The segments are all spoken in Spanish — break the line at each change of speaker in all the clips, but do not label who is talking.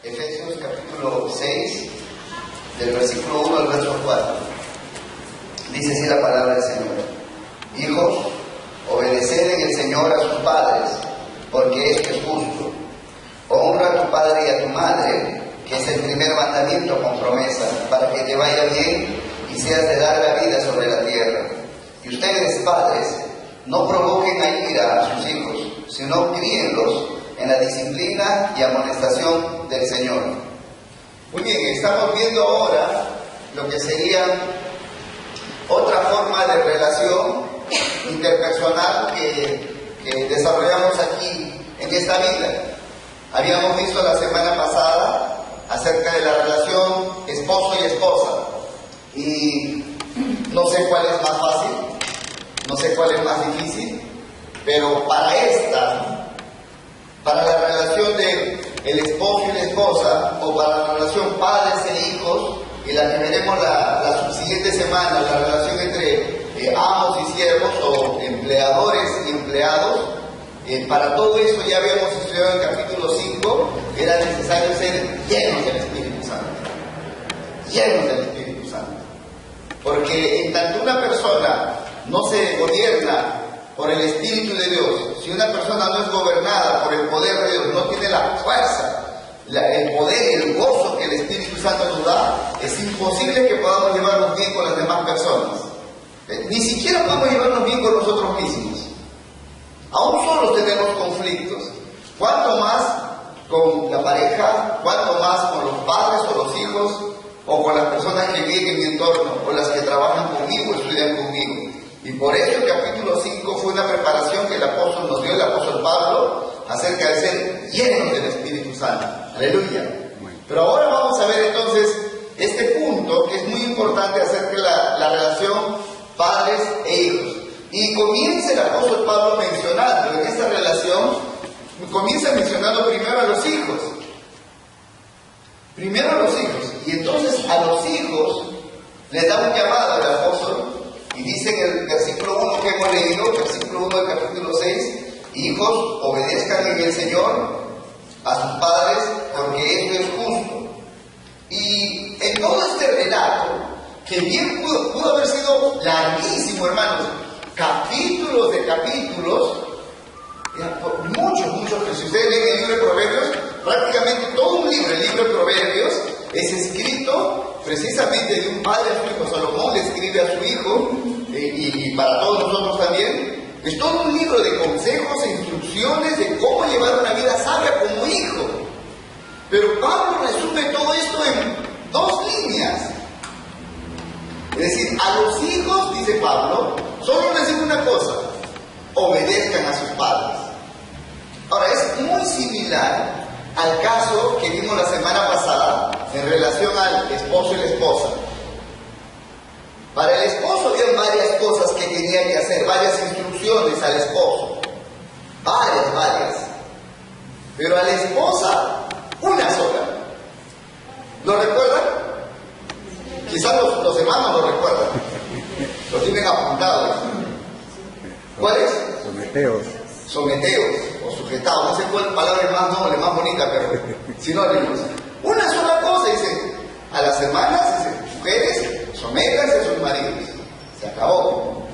Efesios capítulo 6, del versículo 1 al verso 4. Dice así la palabra del Señor: Hijos, obedeced en el Señor a sus padres, porque esto es justo. Honra a tu padre y a tu madre, que es el primer mandamiento con promesa, para que te vaya bien y seas de larga vida sobre la tierra. Y ustedes, padres, no provoquen a ira a sus hijos, sino críenlos en la disciplina y amonestación del Señor. Muy bien, estamos viendo ahora lo que sería otra forma de relación interpersonal que desarrollamos aquí en esta vida. Habíamos visto la semana pasada acerca de la relación esposo y esposa, y no sé cuál es más fácil, no sé cuál es más difícil, pero para la relación de el esposo y la esposa, o para la relación padres e hijos, y la que veremos la subsiguiente semana, la relación entre amos y siervos, o empleadores y empleados, para todo eso ya habíamos estudiado en el capítulo 5, que era necesario ser llenos del Espíritu Santo. Llenos del Espíritu Santo. Porque en tanto una persona no se gobierna por el Espíritu de Dios, si una persona no es gobernada por el poder de Dios, no tiene la fuerza, el poder y el gozo que el Espíritu Santo nos da, es imposible que podamos llevarnos bien con las demás personas. Ni siquiera podemos llevarnos bien con nosotros mismos. Aún solos tenemos conflictos. ¿Cuánto más con la pareja? ¿Cuánto más con los padres o los hijos? ¿O con las personas que viven en mi entorno? ¿O las que trabajan conmigo o estudian conmigo? Y por eso el capítulo 5 fue una preparación que el apóstol nos dio, el apóstol Pablo, acerca de ser llenos del Espíritu Santo. Aleluya. Pero ahora vamos a ver entonces este punto que es muy importante acerca de la relación padres e hijos. Y comienza el apóstol Pablo mencionando en esta relación, comienza mencionando primero a los hijos. Primero a los hijos. Y entonces a los hijos les da un llamado al apóstol. Y dice en el versículo 1 que hemos leído, versículo 1 del capítulo 6, hijos, obedezcan en el Señor a sus padres, porque esto es justo. Y en todo este relato, que bien pudo haber sido larguísimo, hermanos, capítulos de capítulos, muchos, pero si ustedes leen el libro de Proverbios, prácticamente todo un libro, el libro de Proverbios, es escrito precisamente de un padre a su hijo. Salomón le escribe a su hijo, y para todos nosotros también. Es todo un libro de consejos e instrucciones de cómo llevar una vida sabia como hijo. Pero Pablo resume todo esto en 2 líneas. Es decir, a los hijos, dice Pablo, solo les digo una cosa: obedezcan a sus padres. Ahora, es muy similar al caso que vimos la semana pasada en relación al esposo y la esposa. Para el esposo había varias cosas que tenía que hacer, varias instrucciones al esposo, varias. Pero a la esposa, una sola. ¿Lo recuerdan? Quizás los hermanos lo recuerdan. Lo tienen apuntado. ¿Cuál es? Someteos o sujetados. No sé cuál palabra es más noble, más bonita, pero sinónimos. Una sola cosa, dice. A las hermanas, dice, mujeres, sométanse a sus maridos. Se acabó.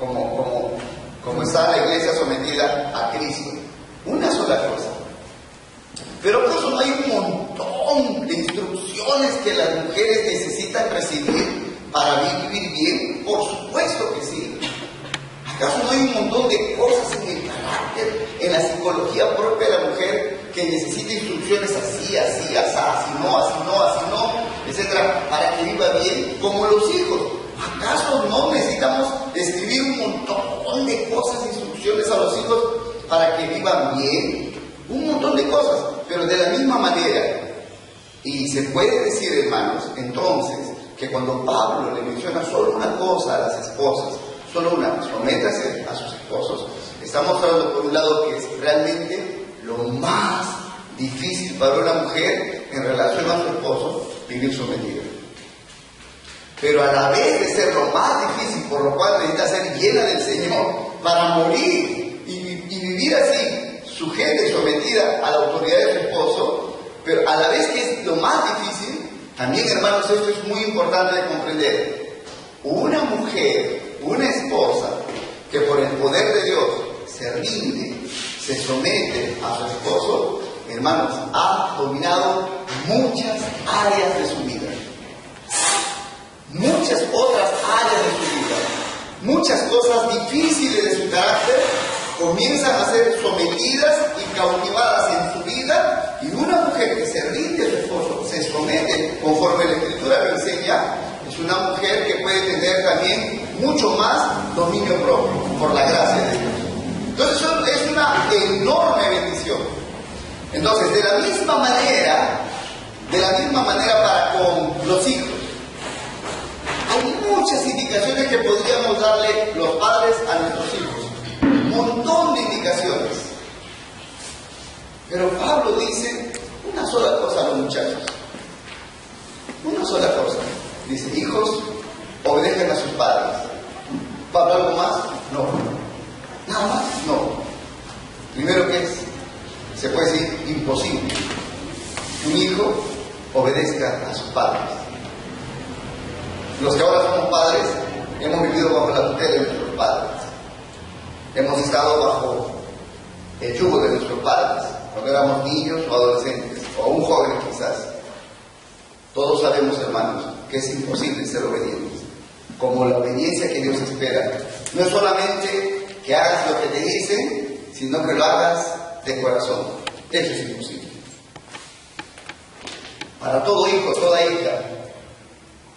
Como está la iglesia sometida a Cristo. Una sola cosa. Pero ¿acaso no hay un montón de instrucciones que las mujeres necesitan recibir para vivir bien? Por supuesto que sí. ¿Acaso no hay un montón de cosas en el carácter, en la psicología propia de la mujer, que necesita instrucciones así, así no, etcétera, para que viva bien? Como los hijos. ¿Acaso no necesitamos escribir un montón de cosas, instrucciones a los hijos para que vivan bien? Un montón de cosas, pero de la misma manera. Y se puede decir, hermanos, entonces, que cuando Pablo le menciona solo una cosa a las esposas, solo una, sométase a sus esposos, estamos hablando por un lado que es realmente lo más difícil para una mujer en relación a su esposo, vivir sometida. Pero a la vez de ser lo más difícil, por lo cual necesita ser llena del Señor para morir y vivir así, sujeta y sometida a la autoridad de su esposo, Pero a la vez que es lo más difícil, también, hermanos, esto es muy importante de comprender. Una mujer, una esposa, que por el poder de Dios se rinde, se somete a su esposo, hermanos, ha dominado muchas áreas de su vida. Muchas otras áreas de su vida. Muchas cosas difíciles de su carácter comienzan a ser sometidas y cautivadas en su vida, y una mujer que se rinde a su esposo, se somete conforme la Escritura lo enseña, es una mujer que puede tener también mucho más dominio propio por la gracia de Dios. Entonces eso es una enorme bendición. Entonces, de la misma manera para con los hijos, hay muchas indicaciones que podríamos darle los padres a nuestros hijos. Un montón de indicaciones. Pero Pablo dice una sola cosa a los muchachos. Una sola cosa. Dice, hijos, obedezcan a sus padres. ¿Pablo algo más? No. ¿Nada más? No. Primero, que es, se puede decir, imposible que un hijo obedezca a sus padres. Los que ahora somos padres, hemos vivido bajo la tutela de nuestros padres. Hemos estado bajo el yugo de nuestros padres, cuando éramos niños o adolescentes, o aún jóvenes quizás. Todos sabemos, hermanos, que es imposible ser obedientes, como la obediencia que Dios espera. No es solamente que hagas lo que te dicen, sino que lo hagas de corazón. Eso es imposible. Para todo hijo, toda hija,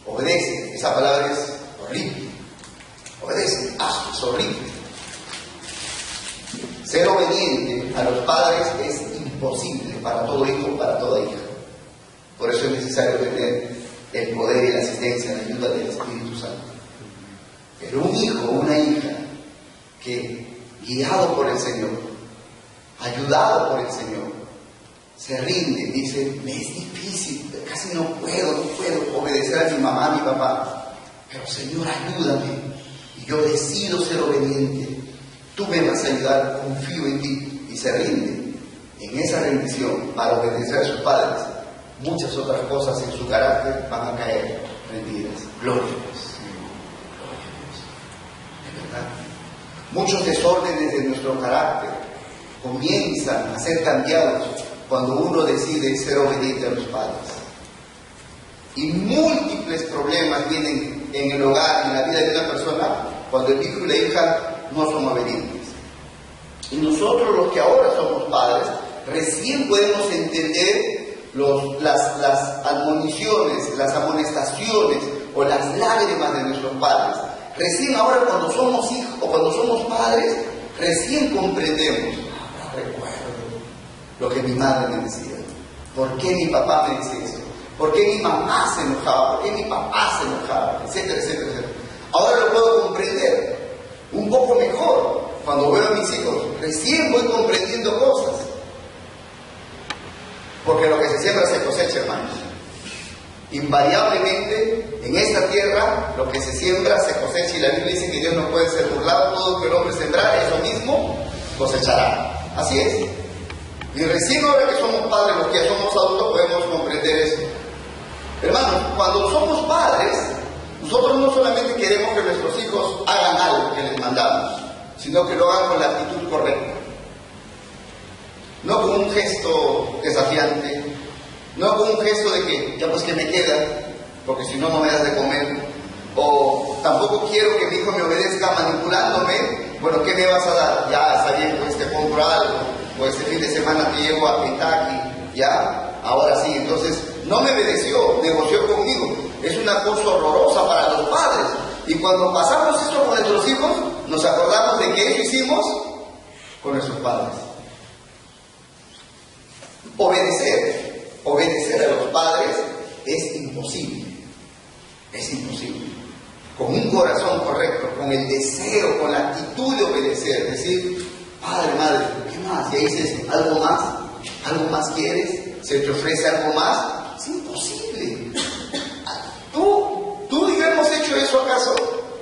obedece. Esa palabra es horrible. Obedece, hazlo, es horrible. Ser obediente a los padres es imposible para todo hijo, para toda hija. Por eso es necesario tener el poder y la asistencia, la ayuda del Espíritu Santo. Pero un hijo o una hija que, guiado por el Señor, ayudado por el Señor, se rinde, dice, me es difícil, casi no puedo obedecer a mi mamá, a mi papá, pero Señor, ayúdame, y yo decido ser obediente, tú me vas a ayudar, confío en ti, y se rinde. En esa rendición, para obedecer a sus padres, muchas otras cosas en su carácter van a caer rendidas. Gloria a Dios. De verdad. Muchos desórdenes de nuestro carácter comienzan a ser cambiados cuando uno decide ser obediente a los padres. Y múltiples problemas vienen en el hogar y en la vida de una persona cuando el hijo y la hija no son obedientes. Y nosotros, los que ahora somos padres, recién podemos entender las admoniciones, las amonestaciones o las lágrimas de nuestros padres. Recién ahora, cuando somos hijos o cuando somos padres, recién comprendemos. Recuerdo lo que mi madre me decía. ¿Por qué mi papá me decía eso? ¿Por qué mi mamá se enojaba? ¿Por qué mi papá se enojaba? Etcétera, etcétera, etcétera. Ahora lo puedo comprender un poco mejor cuando veo a mis hijos. Recién voy comprendiendo cosas. Porque lo que se siembra se cosecha, hermanos. Invariablemente, en esta tierra, lo que se siembra se cosecha, y la Biblia dice que Dios no puede ser burlado. Todo lo que el hombre sembrará, eso mismo cosechará. Así es. Y recién ahora que somos padres, los que ya somos adultos, podemos comprender eso. Hermanos, cuando somos padres, nosotros no solamente queremos que nuestros hijos hagan algo que les mandamos, sino que lo hagan con la actitud correcta. No con un gesto desafiante, no con un gesto de que, ya pues que me queda, porque si no, no me das de comer. O tampoco quiero que mi hijo me obedezca manipulándome. Bueno, ¿qué me vas a dar? Ya, está bien, pues te compro algo. O este fin de semana te llevo a Kentucky. Ya, ahora sí. Entonces, no me obedeció, negoció conmigo. Es una cosa horrorosa para los padres. Y cuando pasamos esto con nuestros hijos, nos acordamos de que eso hicimos con nuestros padres. Obedecer a los padres es imposible. Es imposible. Con un corazón correcto, con el deseo, con la actitud de obedecer, decir, padre, madre, ¿qué más? Y ahí dices, ¿algo más? ¿Algo más quieres? ¿Se te ofrece algo más? Es imposible. ¿Tú y yo hemos hecho eso acaso?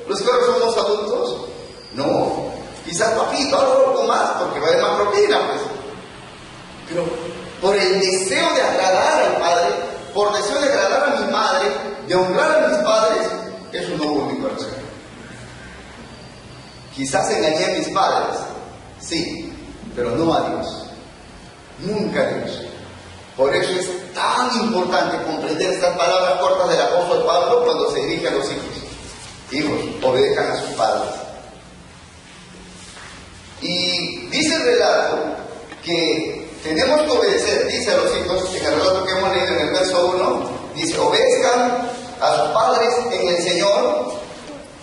¿Los que ahora somos adultos? No. Quizás, papito, algo más, porque va a haber más propina, pues. Pero por el deseo de agradar al Padre, por deseo de agradar a mi madre, de honrar a mis padres, eso no hubo en mi corazón. Quizás engañé a mis padres, sí, pero no a Dios. Nunca a Dios. Por eso es tan importante comprender estas palabras cortas del apóstol Pablo cuando se dirige a los hijos. Hijos, obedezcan a sus padres. Y dice el relato que tenemos que obedecer, dice a los hijos, en el relato que hemos leído en el verso 1, dice, obedezcan a sus padres en el Señor,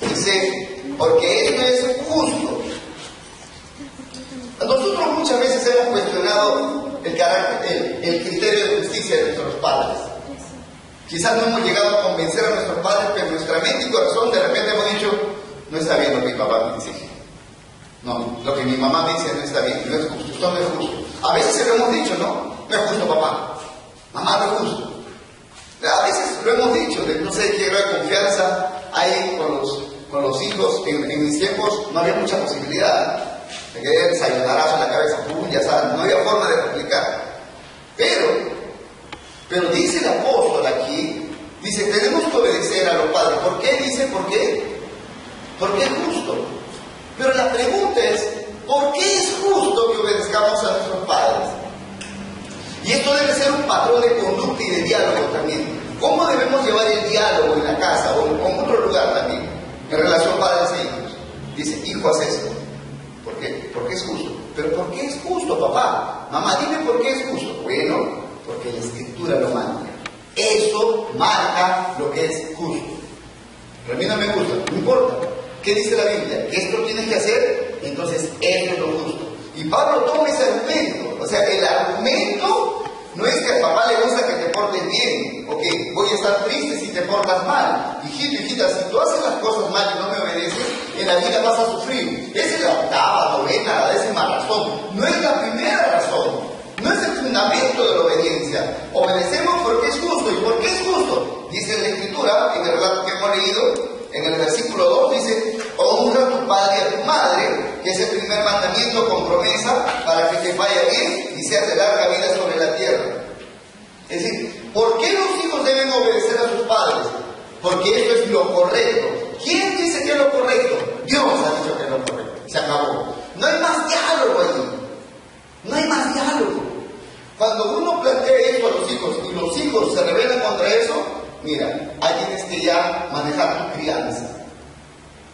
dice, porque esto es justo. Nosotros muchas veces hemos cuestionado el carácter, el criterio de justicia de nuestros padres. Quizás no hemos llegado a convencer a nuestros padres, pero en nuestra mente y corazón de repente hemos dicho, no está bien lo que mi papá me dice. No, lo que mi mamá me dice no está bien, no es justo, esto no es justo. A veces se lo hemos dicho, ¿no? No es justo, papá. Mamá, no es justo. A veces lo hemos dicho, no sé qué grado de confianza hay con los hijos. En mis tiempos no había mucha posibilidad de que den sayonarazo en la cabeza, ya sabes, no había forma de replicar. Pero dice el apóstol aquí, dice, tenemos que obedecer a los padres. ¿Por qué? Dice, ¿por qué? Porque es justo. Pero la pregunta es, ¿por qué es justo que obedezcamos a nuestros padres? Y esto debe ser un patrón de conducta y de diálogo también. ¿Cómo debemos llevar el diálogo en la casa o en otro lugar también, en relación padres e hijos? Dice, hijo, haz esto. ¿Por qué? Porque es justo. ¿Pero por qué es justo, papá? Mamá, dime por qué es justo. Bueno, porque la Escritura lo marca. Eso marca lo que es justo. Pero a mí no me gusta, no importa. ¿Qué dice la Biblia? Que esto tienes que hacer, entonces eso es lo justo. Y Pablo toma ese argumento. O sea, el argumento no es que al papá le gusta que te portes bien, o que voy a estar triste si te portas mal. Hijito, hijita, si tú haces las cosas mal y no me obedeces, en la vida vas a sufrir. Esa es la octava, novena, décima razón. No es la primera razón. No es el fundamento de la obediencia. Obedecemos porque es justo. ¿Y por qué es justo? Dice en la Escritura, en el relato que hemos leído, en el versículo 2 dice, honra a tu padre y a tu madre, que es el primer mandamiento con promesa para que te vaya bien y seas de larga vida sobre la tierra. Es decir, ¿por qué los hijos deben obedecer a sus padres? Porque esto es lo correcto. ¿Quién dice que es lo correcto? Dios ha dicho que es lo correcto. Se acabó. No hay más diálogo allí. No hay más diálogo. Cuando uno plantea esto a los hijos y los hijos se rebelan contra eso, mira, ahí tienes que ya manejar tu crianza.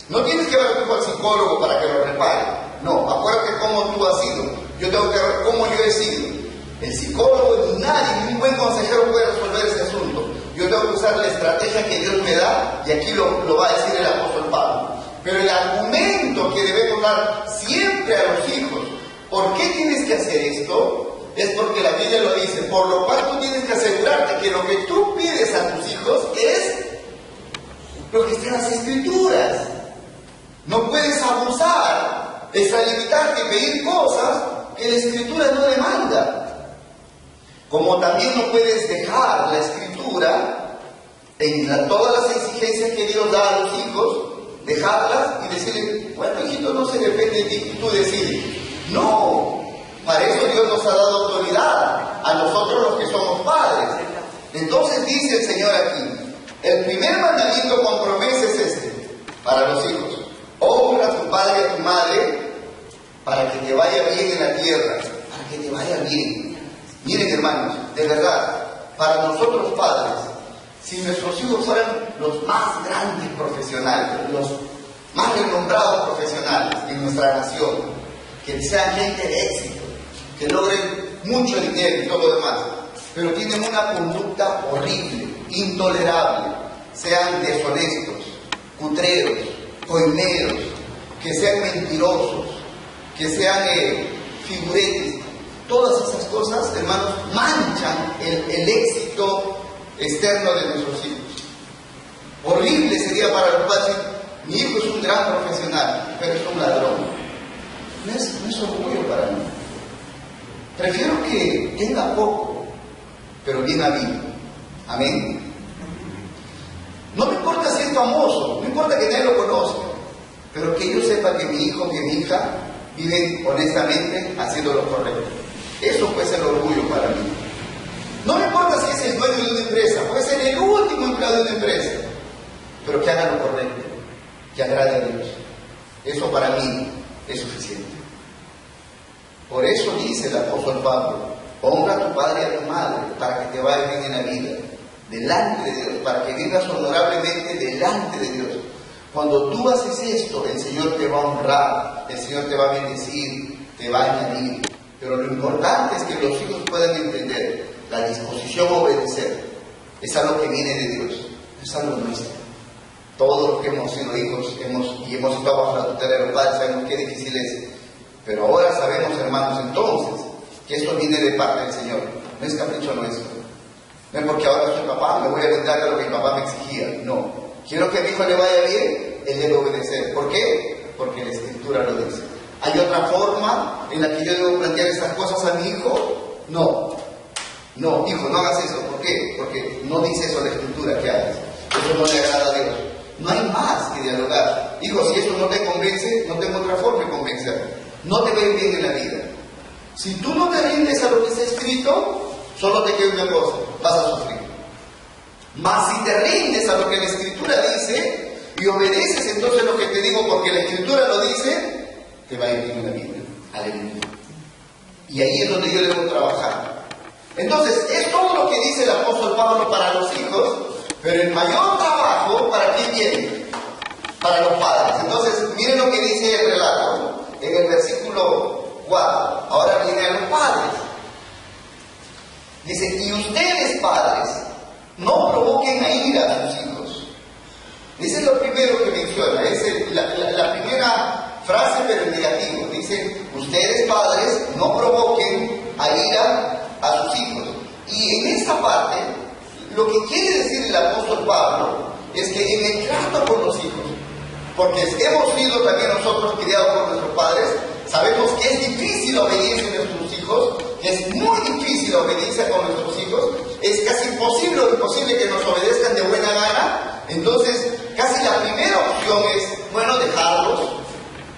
No tienes que ver a tu hijo al psicólogo para que lo repare. No, acuérdate cómo tú has sido. Yo tengo que ver cómo yo he sido. El psicólogo ni nadie, ni un buen consejero puede resolver ese asunto. Yo tengo que usar la estrategia que Dios me da, y aquí lo va a decir el apóstol Pablo. Pero el argumento que debemos dar siempre a los hijos, ¿por qué tienes que hacer esto? Es porque la Biblia lo dice, por lo cual tú tienes que asegurarte que lo que tú pides a tus hijos es lo que está en las Escrituras. No puedes abusar, extralimitarte y pedir cosas que la Escritura no demanda. Como también no puedes dejar la Escritura en todas las exigencias que Dios da a los hijos, dejarlas y decirle, bueno, hijito, no se depende de ti, tú decides. No. Para eso Dios nos ha dado autoridad a nosotros los que somos padres. Entonces dice el Señor aquí, el primer mandamiento con promesa es este, para los hijos. Honra a tu padre y a tu madre para que te vaya bien en la tierra, para que te vaya bien. Miren, hermanos, de verdad, para nosotros padres, si nuestros hijos fueran los más grandes profesionales, los más renombrados profesionales en nuestra nación, que sean gente de éxito, que logren mucho dinero y todo lo demás, pero tienen una conducta horrible, intolerable, sean deshonestos, cutreros, coimeros, que sean mentirosos, que sean figuretes, todas esas cosas, hermanos, manchan el éxito externo de nuestros hijos. Horrible sería para los padres, mi hijo es un gran profesional, pero es un ladrón. No es orgullo para mí. Prefiero que tenga poco, pero bien habido. Amén. No me importa si es famoso, no importa que nadie lo conozca, pero que yo sepa que mi hijo, que mi hija viven honestamente haciendo lo correcto. Eso puede ser orgullo para mí. de una empresa, pero que haga lo correcto, que agrade a Dios. Eso para mí es suficiente. Por eso dice el apóstol Pablo: honra a tu padre y a tu madre para que te vaya bien en la vida, delante de Dios, para que vivas honorablemente delante de Dios. Cuando tú haces esto, el Señor te va a honrar, el Señor te va a bendecir, te va a añadir. Pero lo importante es que los hijos puedan entender la disposición a obedecer. Es algo que viene de Dios, no es algo nuestro. Todos los que hemos sido hijos y hemos estado bajo la tutela de los padres sabemos qué difícil es. Pero ahora sabemos, hermanos, entonces, que esto viene de parte del Señor. No es capricho nuestro. No es porque ahora soy papá, me voy a aventar a lo que mi papá me exigía. No. Quiero que a mi hijo le vaya bien, él debe obedecer. ¿Por qué? Porque la Escritura lo dice. ¿Hay otra forma en la que yo debo plantear estas cosas a mi hijo? No. No, hijo, no hagas eso. ¿Por qué? Porque no dice eso la Escritura que hagas. Eso no le agrada a Dios. No hay más que dialogar. Hijo, si eso no te convence, no tengo otra forma de convencer. No te ves bien en la vida. Si tú no te rindes a lo que está escrito, solo te queda una cosa: vas a sufrir. Mas si te rindes a lo que la Escritura dice y obedeces entonces lo que te digo porque la Escritura lo dice, te va a ir bien en la vida. Aleluya. Y ahí es donde yo debo trabajar. Entonces, es todo lo que dice el apóstol Pablo para los hijos, pero el mayor trabajo, ¿para quién viene? Para los padres. Entonces, miren lo que dice el relato en el versículo 4. Ahora viene a los padres. Dice: y ustedes, padres, no provoquen a ira a sus hijos. Ese es lo primero que menciona, es la primera frase, pero en negativo. Dice: ustedes, padres, no provoquen a ira a sus hijos. Y en esta parte, lo que quiere decir el apóstol Pablo es que en el trato con los hijos, porque hemos sido también nosotros criados por nuestros padres, sabemos que es difícil la obediencia de nuestros hijos, que es muy difícil la obediencia con nuestros hijos, es casi imposible o imposible que nos obedezcan de buena gana. Entonces, casi la primera opción es, bueno, dejarlos,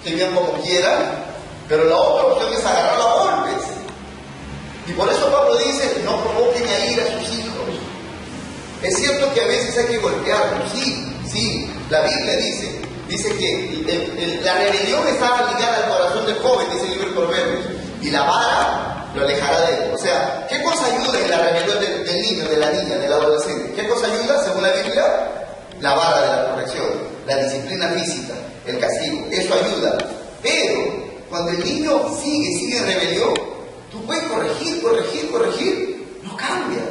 que vivan como quieran, pero la otra opción es agarrarlos a golpes. Y por eso Pablo dice: no provoquen a ira a sus hijos. Es cierto que a veces hay que golpearlos, sí, la Biblia dice que la rebelión está ligada al corazón del joven, dice el libro de Proverbios, y la vara lo alejará de él. O sea, ¿qué cosa ayuda en la rebelión del niño, de la niña, del adolescente? ¿Qué cosa ayuda, según la Biblia? La vara de la corrección, la disciplina física, el castigo, eso ayuda. Pero cuando el niño sigue en rebelión, tú puedes corregir, no cambia.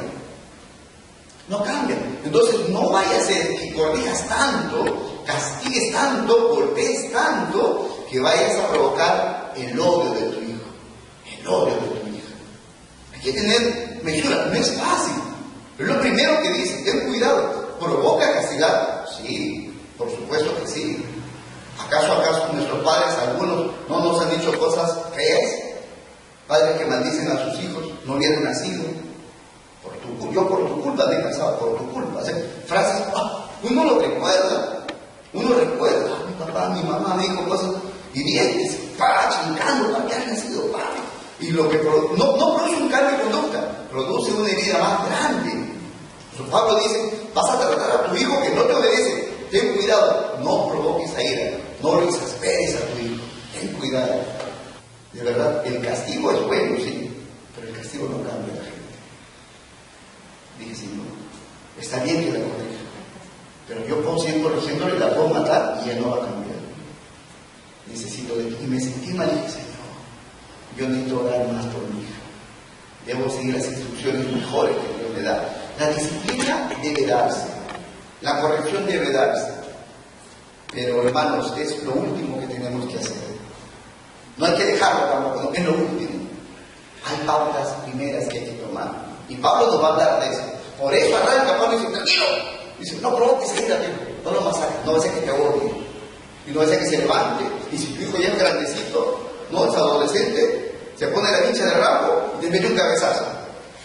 Entonces no vaya a ser que corrijas tanto, castigues tanto, golpees tanto, que vayas a provocar el odio de tu hijo, el odio de tu hija. Hay que tener mesura, no es fácil, pero lo primero que dice: ten cuidado. ¿Provoca castigar? Sí, por supuesto que sí. ¿Acaso nuestros padres, algunos, no nos han dicho cosas feas? Padres que maldicen a sus hijos, no hubieran nacido. Yo por tu culpa me he casado, por tu culpa. O sea, frases, uno lo recuerda. Mi papá, mi mamá me dijo cosas, y vienes, chingando, para que has nacido, y lo que no produce un cambio de conducta, produce una herida más grande. Entonces, Pablo dice: vas a tratar a tu hijo que no te obedece, ten cuidado, no provoques a ira, no lo exasperes a tu hijo, ten cuidado. De verdad, el castigo es bueno, sí, pero el castigo no cambia a la gente. Dije: Señor, está bien que la corrija, pero yo puedo seguir corrigiéndole, la puedo matar y ella no va a cambiar. Necesito de ti. Y me sentí mal y dije: Señor, yo necesito orar más por mi hija. Debo seguir las instrucciones mejores que Dios me da. La disciplina debe darse, la corrección debe darse, pero hermanos, es lo último que tenemos que hacer. No hay que dejarlo tampoco, no, es lo último. Hay pautas primeras que hay que tomar, y Pablo nos va a hablar de eso. Por eso arranca Pablo y dice: tranquilo, dice: no provoques a ira, no lo masacres, no va a ser que te odie, y no va a ser que se levante. Y si tu hijo ya es grandecito, no es adolescente, se pone la hincha de rabo y te mete un cabezazo.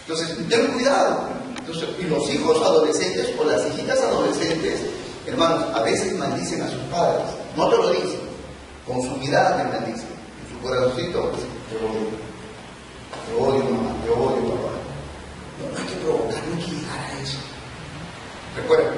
Entonces, ten cuidado. Entonces, y los hijos adolescentes o las hijitas adolescentes, hermanos, a veces maldicen a sus padres. No te lo dicen, con su mirada te maldicen. En su corazoncito, te odio mamá, te odio papá. No hay que provocar, no hay que llegar a eso. Recuerda,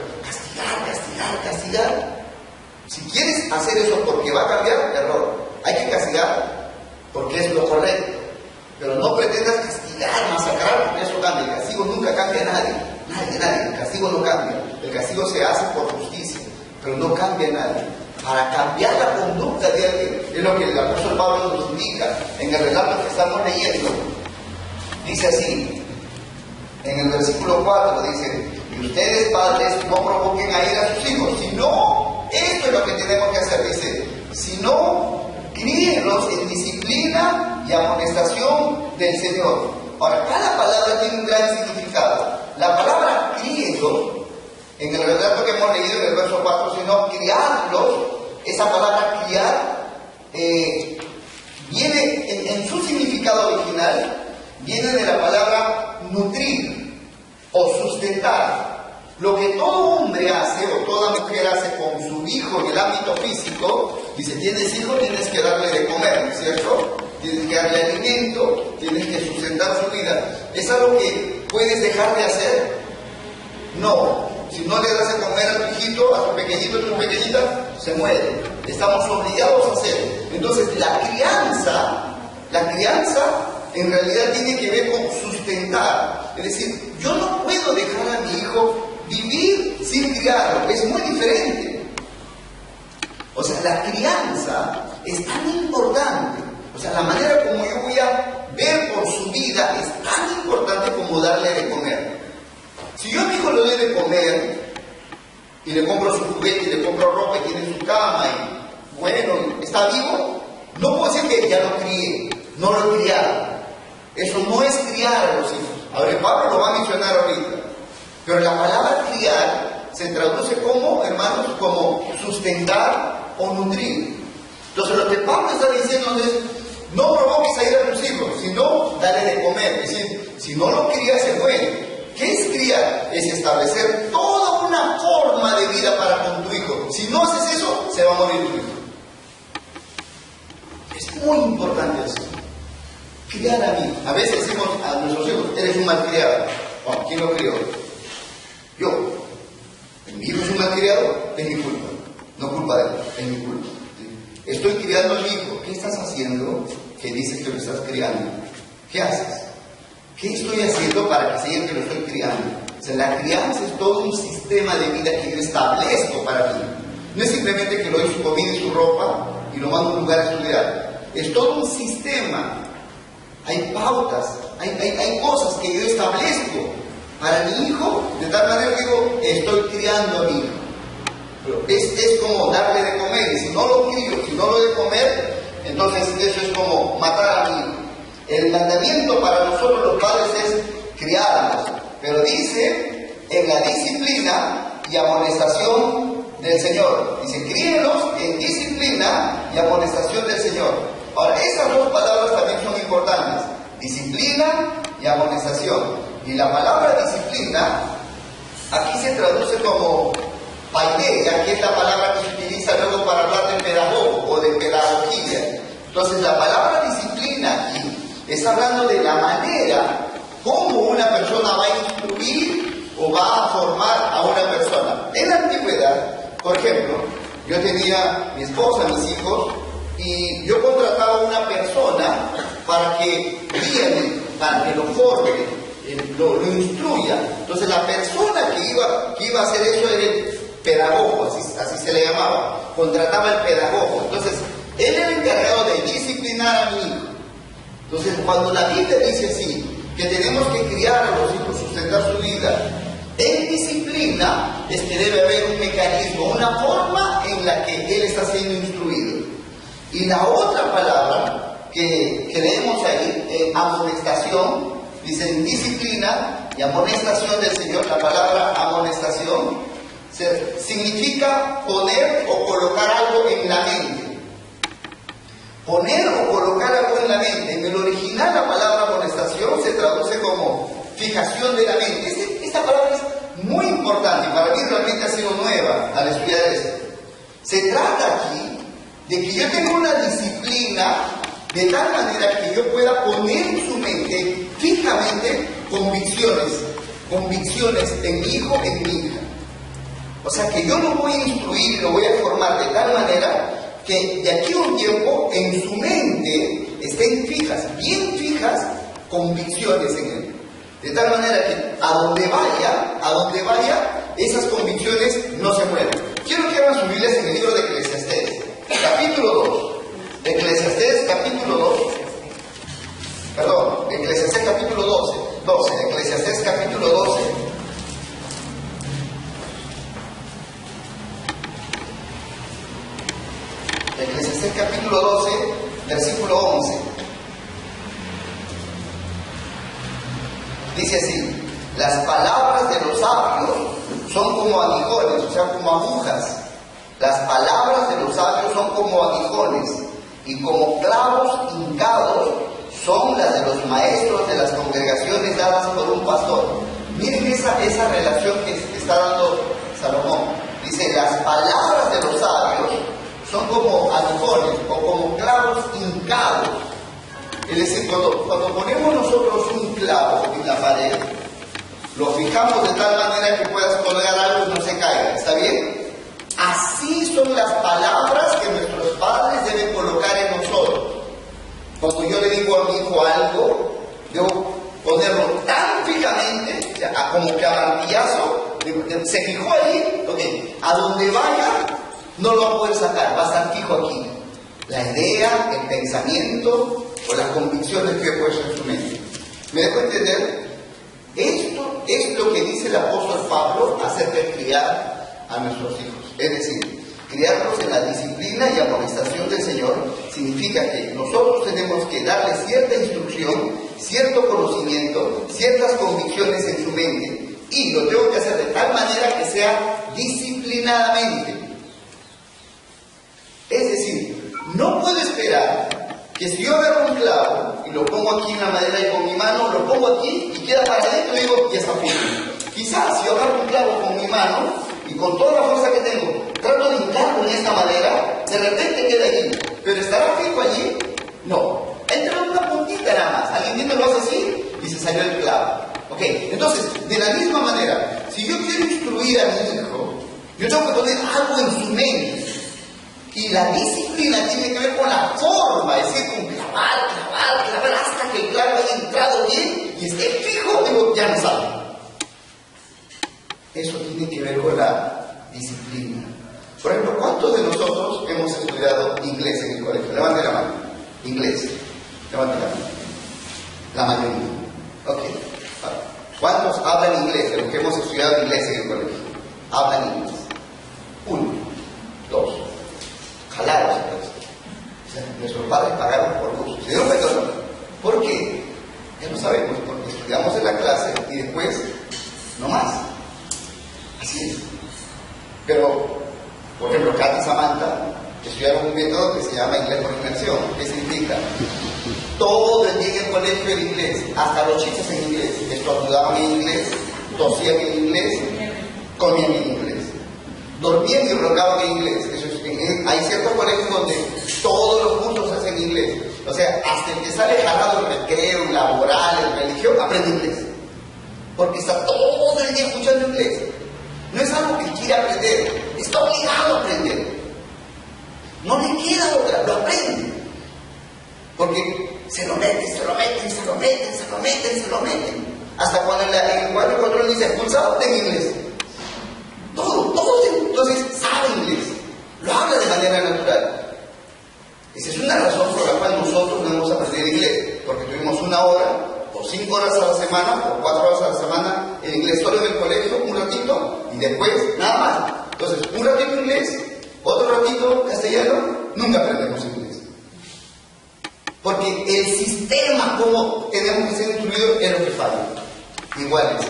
nadie. El castigo no cambia. El castigo se hace por justicia, pero no cambia a nadie. Para cambiar la conducta de alguien, es lo que el apóstol Pablo nos indica en el relato que estamos leyendo. Dice así, en el versículo 4, dice: y ustedes, padres, no provoquen a ira a sus hijos, sino, esto es lo que tenemos que hacer, dice, sino, críenlos en disciplina y amonestación del Señor. Ahora, cada palabra tiene un gran significado. La palabra críenlos, en el relato que hemos leído en el verso 4, sino criarlos, esa palabra criar viene en su significado original, viene de la palabra nutrir o sustentar. Lo que todo hombre hace o toda mujer hace con su hijo en el ámbito físico, dice: tienes hijo, tienes que darle de comer, ¿cierto? Tienes que darle alimento, tienes que sustentar su vida. ¿Es algo que puedes dejar de hacer? No. Si no le das de comer a tu hijito, a tu pequeñito, a tu pequeñita, se muere. Estamos obligados a hacerlo. Entonces, la crianza en realidad tiene que ver con sustentar. Es decir, yo no puedo dejar a mi hijo vivir sin criarlo. Es muy diferente. O sea, la crianza es tan importante. O sea, la manera como yo voy a ver por su vida es tan importante como darle de comer. Si yo a mi hijo le doy de comer y le compro su juguete, y le compro ropa y tiene su cama y bueno, está vivo, no puedo decir que ya lo crié, no lo he criado. Eso no es criar a los hijos. Ahora Pablo lo va a mencionar ahorita. Pero la palabra criar se traduce como, hermanos, como sustentar o nutrir. Entonces lo que Pablo está diciendo es: no provoques a ir a tus hijos, sino dale de comer. Es decir, si no lo crías, se muere. ¿Qué es criar? Es establecer toda una forma de vida para con tu hijo. Si no haces eso, se va a morir tu hijo. Es muy importante eso. Criar a mí. A veces decimos a nuestros hijos: eres un malcriado. Bueno, ¿quién lo crió? Yo. Mi hijo es un malcriado, es mi culpa. No culpa de él, es mi culpa. Estoy criando a mi hijo. ¿Qué estás haciendo que dices que lo estás criando? ¿Qué haces? ¿Qué estoy haciendo para que se diga que lo estoy criando? O sea, la crianza es todo un sistema de vida que yo establezco para mí. No es simplemente que lo doy su comida y su ropa y lo mando a un lugar a estudiar. Es todo un sistema. Hay pautas, hay cosas que yo establezco para mi hijo, de tal manera que digo: estoy criando a mi hijo. Pero es como darle de comer, y si no lo crío, si no lo doy de comer, entonces eso es como matar a mi hijo. El mandamiento para nosotros los padres es criarlos, pero dice: en la disciplina y amonestación del Señor. Dice: críenlos en disciplina y amonestación del Señor. Ahora, esas dos palabras también son importantes: disciplina y amonestación. Y la palabra disciplina aquí se traduce como paideia, que es la palabra que se utiliza luego para hablar de pedagogo o de pedagogía. Entonces, la palabra disciplina aquí está hablando de la manera como una persona va a instruir o va a formar a una persona. En la antigüedad, por ejemplo, yo tenía mi esposa, mis hijos, y yo contrataba a una persona para que guíe, para que lo forme, lo instruya. Entonces la persona que iba a hacer eso era el pedagogo, así se le llamaba. Contrataba al pedagogo. Entonces él era el encargado de disciplinar a mi hijo. Entonces, cuando la Biblia dice así, que tenemos que criar a los hijos, sustentar su vida en disciplina, es que debe haber un mecanismo, una forma en la que él está siendo instruido. Y la otra palabra que leemos ahí, amonestación, dice disciplina y amonestación del Señor. La palabra amonestación significa poner o colocar algo en la mente. Poner o colocar algo en la mente. En el original la palabra amonestación se traduce como fijación de la mente. Esta palabra es muy importante y para mí realmente ha sido nueva al estudiar esto. Se trata aquí de que yo tenga una disciplina de tal manera que yo pueda poner en su mente fijamente convicciones en mi hijo, en mi hija. O sea que yo lo voy a instruir y lo voy a formar de tal manera que de aquí a un tiempo en su mente estén fijas, bien fijas, convicciones en él. De tal manera que a donde vaya, esas convicciones no se mueven. Quiero que abran sus Biblias en el libro de Eclesiastés, capítulo 2. Eclesiastés, capítulo 2. Perdón, Eclesiastés, capítulo 12. Eclesiastés, capítulo 12. Eclesiastés, capítulo 12, versículo 11. Dice así: las palabras de los sabios son como aguijones, o sea, como agujas. Las palabras de los sabios son como aguijones, y como clavos hincados son las de los maestros de las congregaciones dadas por un pastor. Miren esa relación que está dando Salomón. Dice, las palabras de los sabios son como aguijones o como clavos hincados. Es decir, cuando ponemos nosotros un clavo en la pared, lo fijamos de tal manera que puedas colgar algo y no se caiga. ¿Está bien? Así son las palabras que nuestros padres deben colocar en nosotros. Cuando yo le digo a mi hijo algo, debo ponerlo tan fijamente, o sea, como que a martillazo, se fijó ahí, ok, a donde vaya, no lo va a poder sacar, va a estar fijo aquí. La idea, el pensamiento o las convicciones que he puesto en su mente. ¿Me dejo entender? Esto es lo que dice el apóstol Pablo acerca de criar a nuestros hijos. Es decir, criarlos en la disciplina y amonestación del Señor significa que nosotros tenemos que darles cierta instrucción, cierto conocimiento, ciertas convicciones en su mente, y lo tengo que hacer de tal manera que sea disciplinadamente. Es decir, no puedo esperar que si yo agarro un clavo y lo pongo aquí en la madera y con mi mano lo pongo aquí y queda para adentro y digo, ya está firme. Quizás si yo agarro un clavo con mi mano y con toda la fuerza que tengo trato de hincarlo en esta madera, de repente queda allí, pero ¿estará fijo allí? No, entra una puntita nada más. Alguien viene, lo hace así y se salió el clavo. Ok, entonces, de la misma manera, si yo quiero instruir a mi hijo, yo tengo que poner algo en su mente. Y la disciplina tiene que ver con la forma, es decir, con clavar, hasta que el clavo haya entrado bien y esté fijo, digo, ya no sale. Eso tiene que ver con la disciplina. Por ejemplo, ¿cuántos de nosotros hemos estudiado inglés en el colegio? Levante la mano. Inglés. Levante la mano. La mayoría. Ok. ¿Cuántos hablan inglés de los que hemos estudiado inglés en el colegio? Hablan inglés. 1, 2. Jalados. O sea, nuestros padres pagaron por gusto. ¿Se dieron cuenta? ¿Por qué? Ya lo sabemos, porque estudiamos en la clase y después no más. Así es. Pero, por ejemplo, Katy y Samantha estudiaron un método que se llama inglés por inmersión. ¿Qué significa? Todo el día en el colegio en inglés, hasta los chistes en inglés. Estornudaban en inglés, tosían en inglés, comían en inglés. Dormían y roncaban en inglés. Hay ciertos colegios donde todos los cursos se hacen en inglés. O sea, hasta el que sale jalado el recreo, el laboral, el religión, aprende inglés. Porque está todo el día escuchando inglés. No es algo que quiere aprender, está obligado a aprender. No le queda otra, lo aprende. Porque se lo meten. Hasta cuando en el cuadro de control dice expulsado, en inglés. Todo. Entonces sabe inglés. Lo habla de manera natural. Esa es una razón por la cual nosotros no hemos aprendido inglés. Porque tuvimos 1 hora, o 5 horas a la semana, o 4 horas a la semana en inglés solo en el colegio, un ratito, y después nada más. Entonces, un ratito inglés, otro ratito castellano, nunca aprendemos inglés. Porque el sistema, como tenemos que ser instruidos, es lo que falla. Igual es,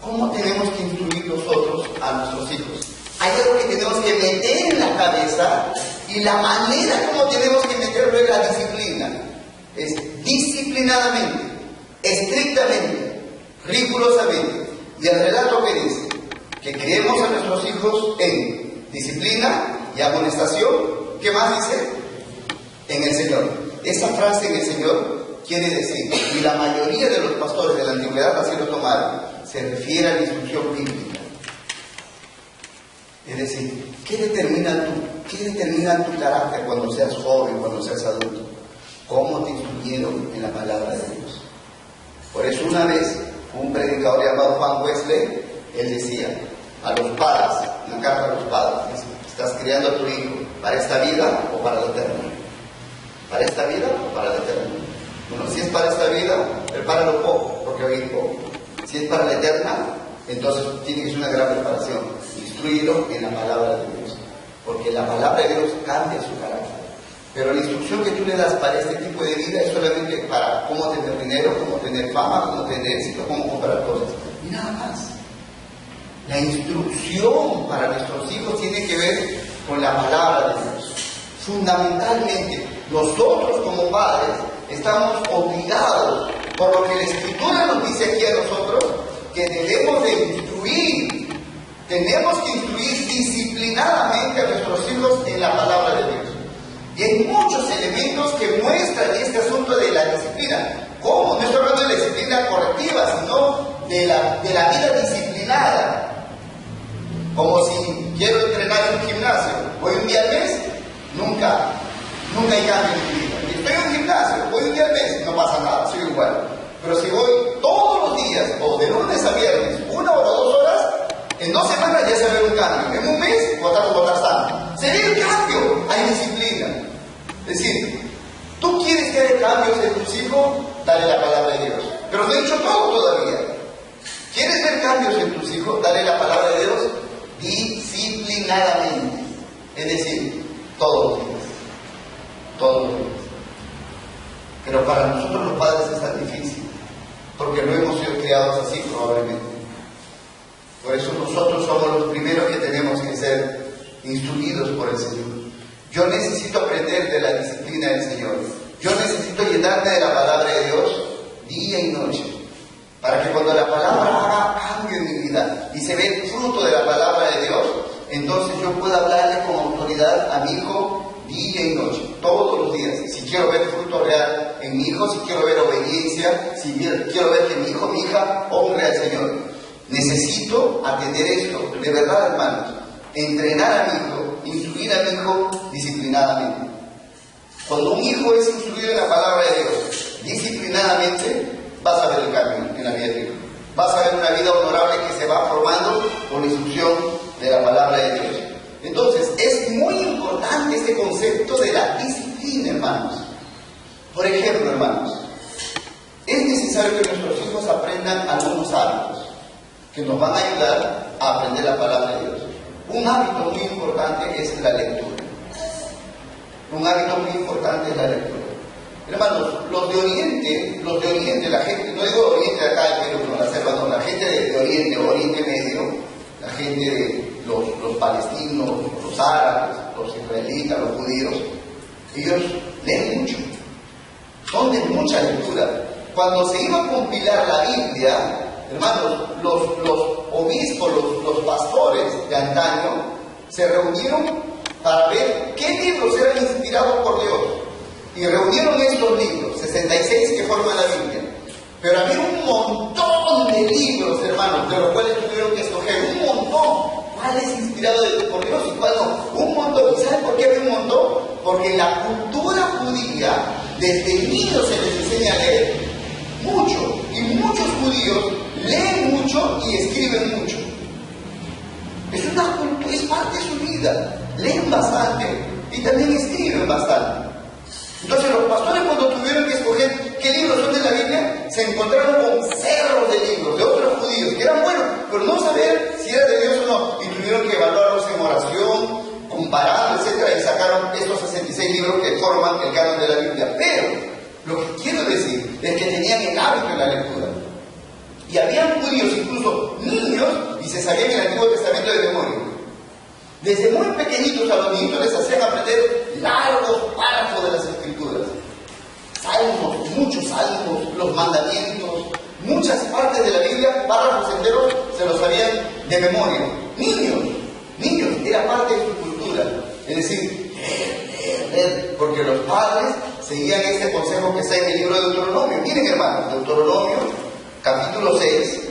¿cómo tenemos que instruir nosotros a nuestros hijos? Hay algo que tenemos que meter en la cabeza, y la manera como tenemos que meterlo es la disciplina. Es disciplinadamente, estrictamente, rigurosamente. Y el relato que dice que criemos a nuestros hijos en disciplina y amonestación. ¿Qué más dice? En el Señor. Esa frase en el Señor quiere decir, y la mayoría de los pastores de la antigüedad así lo tomaron, se refiere a la instrucción bíblica. Es decir, ¿qué determina tu carácter cuando seas joven, cuando seas adulto? ¿Cómo te instruyeron en la palabra de Dios? Por eso una vez Un predicador llamado Juan Wesley, él decía a los padres, una carta a los padres, ¿estás criando a tu hijo para esta vida o para la eterna? ¿Para esta vida o para la eterna? Bueno, si es para esta vida, prepáralo poco, porque va a ir poco. Si es para la eterna, entonces tiene que ser una gran preparación. Instruirlo en la palabra de Dios, porque la palabra de Dios cambia su carácter. Pero la instrucción que tú le das para este tipo de vida es solamente para cómo tener dinero, cómo tener fama, cómo tener éxito, cómo comprar cosas. Y nada más. La instrucción para nuestros hijos tiene que ver con la palabra de Dios. Fundamentalmente, nosotros como padres estamos obligados, por lo que la Escritura nos dice aquí a nosotros, que debemos de instruir. Tenemos que instruir disciplinadamente a nuestros hijos en la palabra de Dios. Y hay muchos elementos que muestran este asunto de la disciplina. ¿Cómo? No estoy hablando de la disciplina correctiva, sino de la vida disciplinada. Como si quiero entrenar en un gimnasio, voy un día al mes, nunca hay cambio en mi vida. Si estoy en un gimnasio, voy un día al mes, no pasa nada, soy igual. Pero si voy todos los días, o de lunes a viernes, 1 hora o 2 horas, en 2 semanas ya se ve un cambio. En un mes, votar sano. Se ve el cambio, hay disciplina. Es decir, tú quieres que haya cambios en tus hijos, dale la palabra de Dios. Pero no he dicho todo todavía. ¿Quieres ver cambios en tus hijos? Dale la palabra de Dios disciplinadamente. Es decir, todos los días. Todos los días. Pero para nosotros los padres es tan difícil, porque no hemos sido criados así probablemente. Por eso nosotros somos los primeros que tenemos que ser instruidos por el Señor. Yo necesito aprender de la disciplina del Señor. Yo necesito llenarme de la palabra de Dios día y noche, para que cuando la palabra haga cambio en mi vida y se ve el fruto de la palabra de Dios, entonces yo pueda hablarle con autoridad a mi hijo día y noche, todos los días. Si quiero ver fruto real en mi hijo, si quiero ver obediencia, si quiero ver que mi hijo, mi hija honre al Señor, necesito atender esto, de verdad, hermanos. Entrenar a mi hijo, instruir a mi hijo disciplinadamente. Cuando un hijo es instruido en la palabra de Dios disciplinadamente, vas a ver el cambio en la vida de tu hijo. Vas a ver una vida honorable que se va formando por la instrucción de la palabra de Dios. Entonces, es muy importante este concepto de la disciplina, hermanos. Por ejemplo, hermanos, es necesario que nuestros hijos aprendan algunos hábitos que nos van a ayudar a aprender la palabra de Dios. Un hábito muy importante es la lectura. Un hábito muy importante es la lectura. Hermanos, los de Oriente, la gente, no digo Oriente de acá, el Perú, no, la selva, no, la gente de Oriente, Oriente Medio, la gente de los palestinos, los árabes, los israelitas, los judíos, ellos leen mucho, son de mucha lectura. Cuando se iba a compilar la Biblia, hermanos, los obispos, los pastores de antaño, se reunieron para ver qué libros eran inspirados por Dios. Y reunieron estos libros, 66 que forman la Biblia. Pero había un montón de libros, hermanos, de los cuales tuvieron que escoger un montón. ¿Cuál es inspirado por Dios y cuál no? Un montón. ¿Y saben por qué había un montón? Porque en la cultura judía, desde niños se les enseña a leer mucho. Y muchos judíos leen mucho y escriben mucho. Es una cultura, es parte de su vida. Leen bastante y también escriben bastante. Entonces los pastores, cuando tuvieron que escoger qué libros son de la Biblia, se encontraron con cerros de libros de otros judíos que eran buenos, pero no saber si era de Dios o no, y tuvieron que evaluarlos en oración, comparando, etc., y sacaron estos 66 libros que forman el canon de la Biblia. Pero lo que quiero decir es que tenían el hábito en la lectura. Y habían judíos, incluso niños, y se sabían el Antiguo Testamento de memoria. Desde muy pequeñitos a los niños les hacían aprender largos párrafos de las Escrituras. Salmos, muchos salmos, los mandamientos, muchas partes de la Biblia, párrafos enteros, se los sabían de memoria. Niños, era parte de su cultura. Es decir, leer, porque los padres seguían este consejo que está en el libro de Deuteronomio. Miren, hermanos, Deuteronomio, capítulo 6.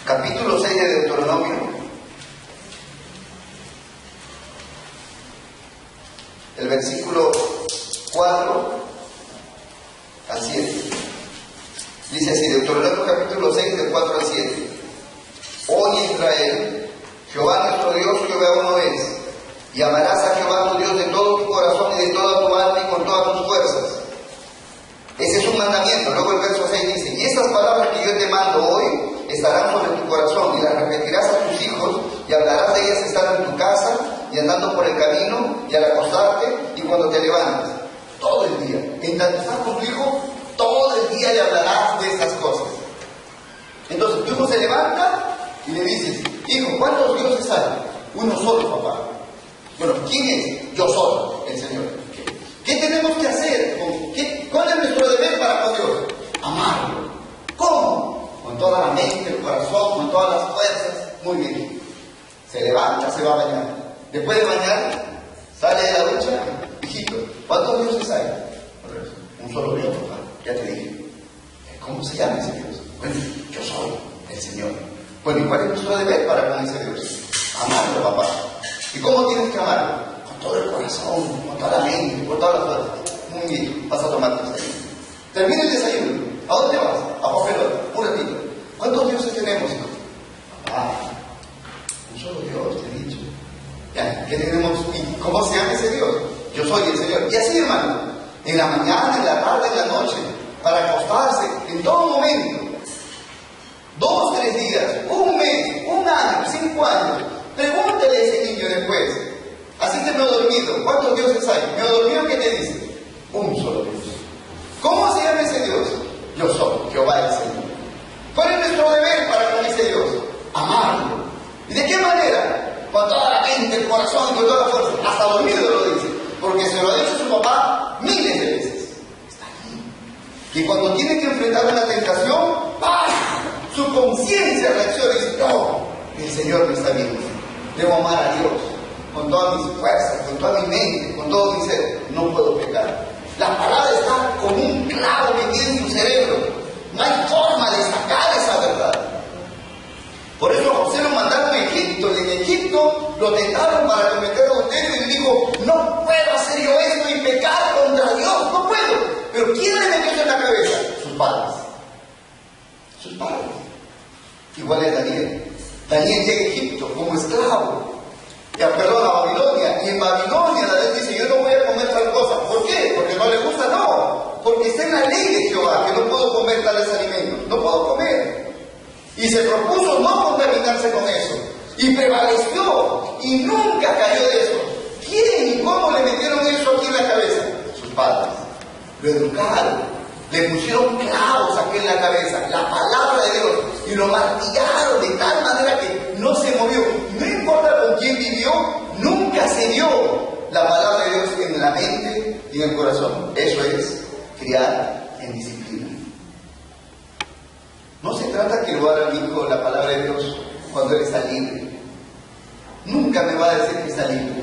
Capítulo 6 de Deuteronomio, el versículo al 7. Dice así, Deuteronomio capítulo 6, del 4 al 7. Oye Israel, Jehová nuestro Dios, Jehová uno es, y amarás a Jehová tu Dios de todo tu corazón y de toda tu alma y con todas tus fuerzas. Ese es un mandamiento. Luego el verso 6 dice, y estas palabras que yo te mando hoy estarán sobre tu corazón, y las repetirás a tus hijos, y hablarás de ellas estando en tu casa, y andando por el camino, y al acostarte, y cuando te levantes. Todo el día. En tanto estás con tu hijo, todo el día le hablarás de estas cosas. Entonces tu hijo se levanta y le dices, hijo, ¿cuántos dioses hay? Uno solo, papá. Bueno, ¿quién es? Yo soy, el Señor. ¿Qué tenemos que hacer? ¿Cuál es nuestro deber para con Dios? Amarlo. ¿Cómo? Con toda la mente, el corazón, con todas las fuerzas. Muy bien. Se levanta, se va a bañar. Después de bañar, sale de la ducha. Hijito, ¿cuántos dioses hay? Un solo Dios, papá. Ya te dije. ¿Cómo se llama ese Dios? Bueno, yo soy el Señor. Bueno, ¿y cuál es nuestro deber para con ese Dios? Amarlo, papá. ¿Y cómo tienes que amarlo? Con todo el corazón, con toda la mente, con todas las fuerzas. Muy bien, vas a tomar tu desayuno. Termina el desayuno. ¿A dónde vas? A Papelón, un ratito. ¿Cuántos dioses tenemos, hijo? Papá, un solo Dios, te he dicho. Ya, ¿qué tenemos? ¿Y cómo se llama ese Dios? Yo soy el Señor. Y así, hermano, en la mañana, en la tarde, en la noche, para acostarse, en todo momento. 2, 3 días, un mes, un año, 5 años. Pregúntale a ese niño después. Así te me he dormido. ¿Cuántos dioses hay? Me he dormido, ¿qué te dice? Un solo Dios. ¿Cómo se llama ese Dios? Yo soy, Jehová el Señor. ¿Cuál es nuestro deber para con ese Dios? Amarlo. ¿Y de qué manera? Con toda la mente, el corazón, con toda la fuerza. Hasta dormido lo dice. Porque se lo ha dicho su papá miles de veces. Está ahí. Y cuando tiene que enfrentar una tentación, ¡pah! Su conciencia reacciona y dice, no, el Señor me está viendo. Debo amar a Dios con todas mis fuerzas, con toda mi mente, con todo mi ser. No puedo pecar. La palabra está como un clavo metido en su cerebro. No hay forma de sacar esa verdad. Por eso José lo mandaron a Egipto, y en Egipto lo tentaron para cometer adulterio y le dijo, no puedo hacer yo esto y pecar contra Dios, no puedo. Pero ¿quién le metió eso en la cabeza? Sus padres. Sus padres. Igual es Daniel. Daniel llega a Egipto como esclavo. Perdón, a Babilonia. Y en Babilonia Daniel dice, yo no voy a comer tal cosa. ¿Por qué? ¿Porque no le gusta? No. Porque está en la ley de Jehová que no puedo comer tales alimentos. No puedo comer. Y se propuso no contaminarse con eso. Y prevaleció. Y nunca cayó de eso. ¿Quién y cómo le metieron eso aquí en la cabeza? Sus padres. Lo educaron. Le pusieron clavos aquí en la cabeza, la palabra de Dios, y lo martillaron de tal manera que no se movió. No importa con quién vivió, nunca se dio la palabra de Dios en la mente y en el corazón. Eso es criar en disciplina. No se trata que lo haga mi hijo la palabra de Dios cuando él está libre. Nunca me va a decir que está libre.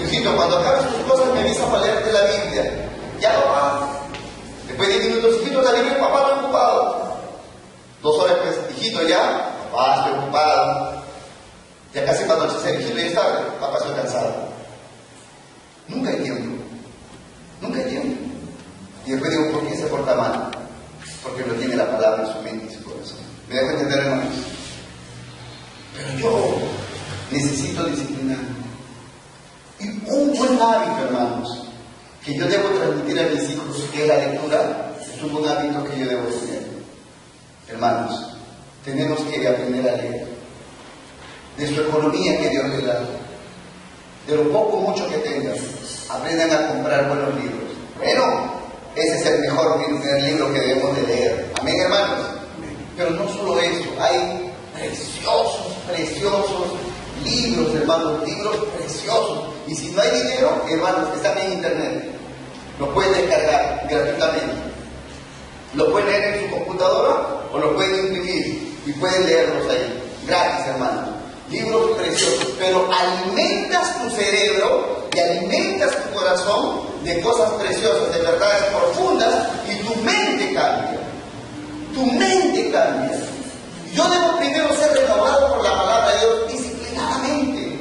Hijito, cuando acabes tus cosas me avisas para leerte la Biblia. Ya, papá. Después de 10 minutos, hijito, está libre, papá, estoy ocupado. 2 horas después, hijito, ya, papá, estoy ocupado. Ya casi para anochecer, hijito, ya es tarde, papá, estoy cansado. Nunca hay tiempo. Nunca hay tiempo. Y después digo, ¿por qué se porta mal? Porque no tiene la palabra en su mente y su corazón. ¿Me dejo entender, hermanos? Pero yo necesito disciplinarme. Y un buen hábito, hermanos, que yo debo transmitir a mis hijos, que es la lectura, es un buen hábito que yo debo tener. Hermanos, tenemos que aprender a leer. De su economía que Dios les da, de lo poco o mucho que tengan, aprendan a comprar buenos libros. Bueno, ese es el mejor primer libro que debemos de leer. Amén, hermanos. Pero no solo eso, hay preciosos libros, hermanos, libros preciosos. Y si no hay dinero, hermanos, están en internet. Lo pueden descargar gratuitamente. Lo pueden leer en su computadora o lo pueden imprimir y pueden leerlos ahí. Gratis, hermanos. Libros preciosos. Pero alimentas tu cerebro y alimentas tu corazón de cosas preciosas, de verdades profundas, y tu mente cambia. Tu mente cambia. Yo debo primero ser renovado por la palabra de Dios disciplinadamente.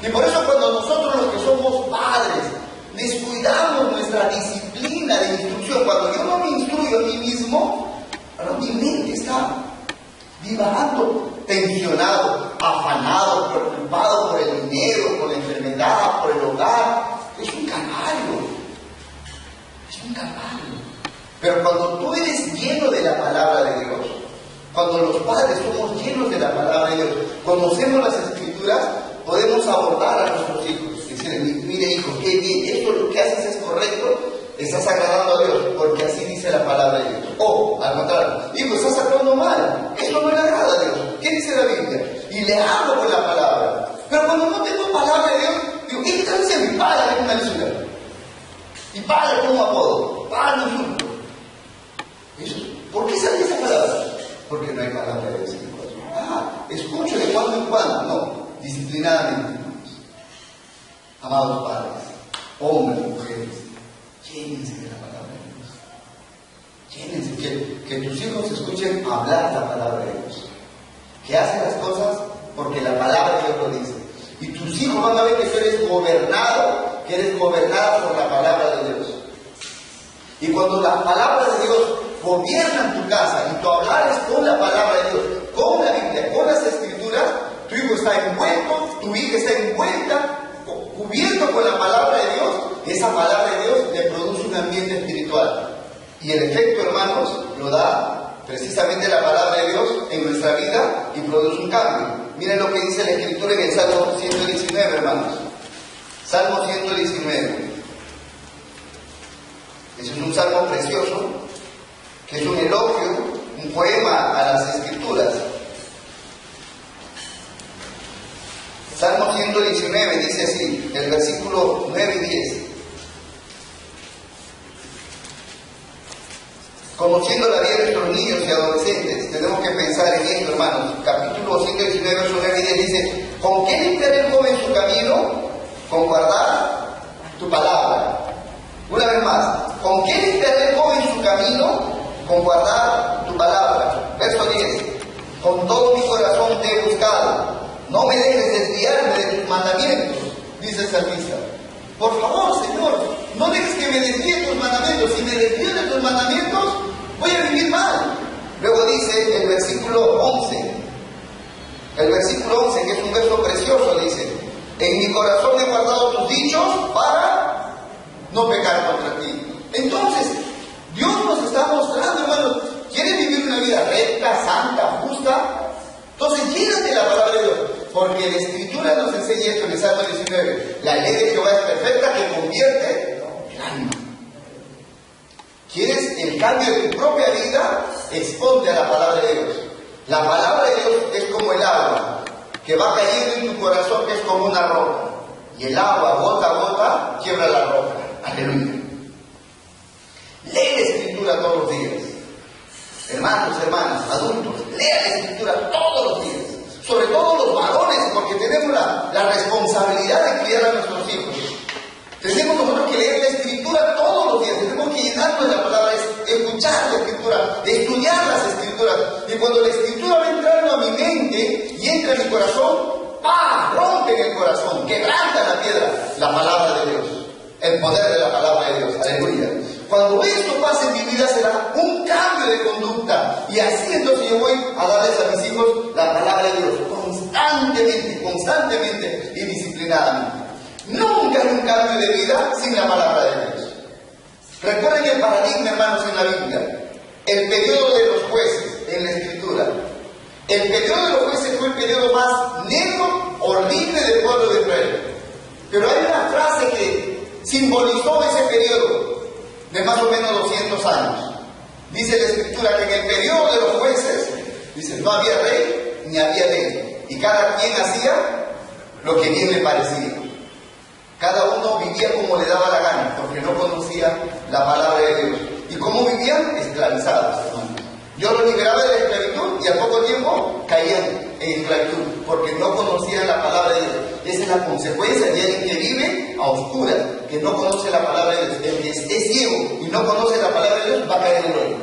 Y por eso cuando nosotros los que somos padres descuidamos nuestra disciplina de instrucción instrucción. Cuando yo no me instruyo a mí mismo, mi mente está divagando, tensionado, afanado, preocupado por el dinero, por la enfermedad, por el hogar. Es un calvario. Es un calvario. Pero cuando tú eres lleno de la palabra de Dios, cuando los padres somos llenos de la palabra de Dios, conocemos las Escrituras, podemos abordar a nuestros hijos. Decirle, mire hijo, qué bien, esto lo que haces es correcto, estás agradando a Dios, porque así dice la palabra de Dios. O, al contrario, hijo, estás actuando mal, esto no le agrada a Dios. ¿Qué dice la Biblia? Y le hablo con la palabra. Pero cuando no tengo palabra de Dios, digo, ¿qué tal si a mi padre es una lisura? Mi padre como apodo, padre insulto. ¿Por qué sale esa palabra? Porque no hay palabra de Dios en el corazón. Escucho de cuando en cuando. No, disciplinadamente, hermanos. Amados padres, hombres, mujeres, llénense de la palabra de Dios. Llénense, que tus hijos escuchen hablar la palabra de Dios. Que hacen las cosas porque la palabra de Dios lo dice. Y tus hijos van a ver que tú eres gobernado, que eres gobernado por la palabra de Dios. Y cuando la palabra de Dios gobierna tu casa y tu hablar es con la palabra de Dios, con la Biblia, con las Escrituras, tu hijo está envuelto, tu hija está envuelta, cubierto con la palabra de Dios. Esa palabra de Dios le produce un ambiente espiritual. Y el efecto, hermanos, lo da precisamente la palabra de Dios en nuestra vida y produce un cambio. Miren lo que dice la Escritura en el Salmo 119, hermanos. Salmo 119. Ese es un salmo precioso, que es un elogio, un poema a las Escrituras. Salmo 119 dice así, el versículo 9 y 10. Conociendo la vida de nuestros niños y adolescentes, tenemos que pensar en esto, hermanos. Capítulo 119, verso 9 y 10 dice, ¿con qué limpiará el joven su camino? Con guardar tu palabra. Una vez más, ¿con qué limpiará el joven su camino? Con guardar tu palabra. Verso 10. Con todo mi corazón te he buscado. No me dejes desviarme de tus mandamientos, dice el salmista. Por favor, Señor, no dejes que me desvíe de tus mandamientos. Si me desvío de tus mandamientos, voy a vivir mal. Luego dice el versículo 11. El versículo 11, que es un verso precioso, dice, en mi corazón he guardado tus dichos para no pecar contra ti. Entonces, Dios nos está mostrando, hermanos, ¿quieres vivir una vida recta, santa, justa? Entonces, llénate la palabra de Dios, porque la Escritura nos enseña esto en el Salmo 19. La ley de Jehová es perfecta, que convierte el alma. ¿Quieres el cambio de tu propia vida? Exponte a la palabra de Dios. La palabra de Dios es como el agua, que va cayendo en tu corazón, que es como una roca. Y el agua, gota a gota, quiebra la roca. Aleluya. Lee la Escritura todos los días. Hermanos, hermanas, adultos, lea la Escritura todos los días. Sobre todo los varones, porque tenemos la responsabilidad de criar a nuestros hijos. Tenemos nosotros que leer la Escritura todos los días. Tenemos que llenarnos de la palabra, escuchar la Escritura, estudiar las Escrituras. Y cuando la Escritura va entrando a mi mente y entra en mi corazón, ¡pah! Rompe en el corazón, quebranta la piedra, la palabra de Dios. El poder de la palabra de Dios. Aleluya. Cuando esto pase en mi vida será un cambio de conducta. Y así entonces yo voy a darles a mis hijos la palabra de Dios. Constantemente y disciplinadamente. Nunca hay un cambio de vida sin la palabra de Dios. Recuerden el paradigma, hermanos, en la Biblia. El periodo de los jueces en la Escritura. El periodo de los jueces fue el periodo más negro, horrible del pueblo de Israel. Pero hay una frase que simbolizó ese periodo de más o menos 200 años. Dice la Escritura que en el periodo de los jueces, dice, no había rey ni había ley. Y cada quien hacía lo que bien le parecía. Cada uno vivía como le daba la gana, porque no conocía la palabra de Dios. ¿Y cómo vivían? Esclavizados, hermanos. Dios los liberaba de la esclavitud y al poco tiempo caían en esclavitud, porque no conocían la palabra de Dios. Esa es la consecuencia de alguien que vive a oscuras, que no conoce la palabra de Dios. El que es ciego y no conoce la palabra de Dios va a caer en el hoyo.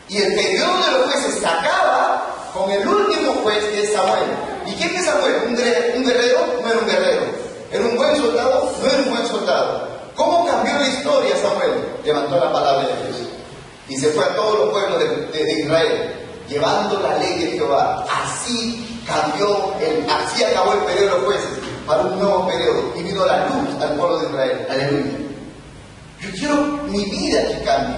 Y el periodo de los jueces se acaba con el último juez, que es Samuel. ¿Y quién es Samuel? ¿Un guerrero? No era un guerrero. ¿Era un buen soldado? No era un buen soldado. ¿Cómo cambió la historia Samuel? Levantó la palabra de Dios y se fue a todos los pueblos de Israel, llevando la ley de Jehová. Así así acabó el periodo de los jueces para un nuevo periodo y vino la luz al pueblo de Israel. Aleluya. Yo quiero mi vida que cambie,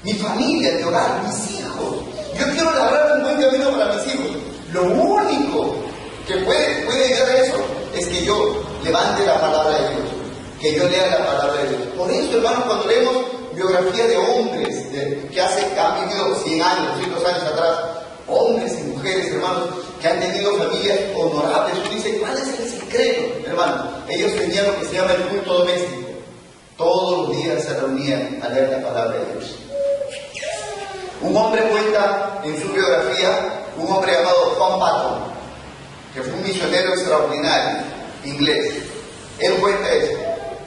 mi familia, mi hogar, mis hijos. Yo quiero labrar un buen camino para mis hijos. Lo único que puede llegar a eso es que yo levante la palabra de Dios, que yo lea la palabra de Dios. Por eso, hermanos, cuando leemos biografía de hombres que han vivido 100 años, 200 años atrás, hombres y mujeres, hermanos, que han tenido familias honorables, uno dice, ¿cuál es el secreto, hermanos? Ellos tenían lo que se llama el culto doméstico. Todos los días se reunían a leer la palabra de Dios. Un hombre cuenta en su biografía, un hombre llamado Juan Patton, que fue un misionero extraordinario, inglés. Él cuenta eso,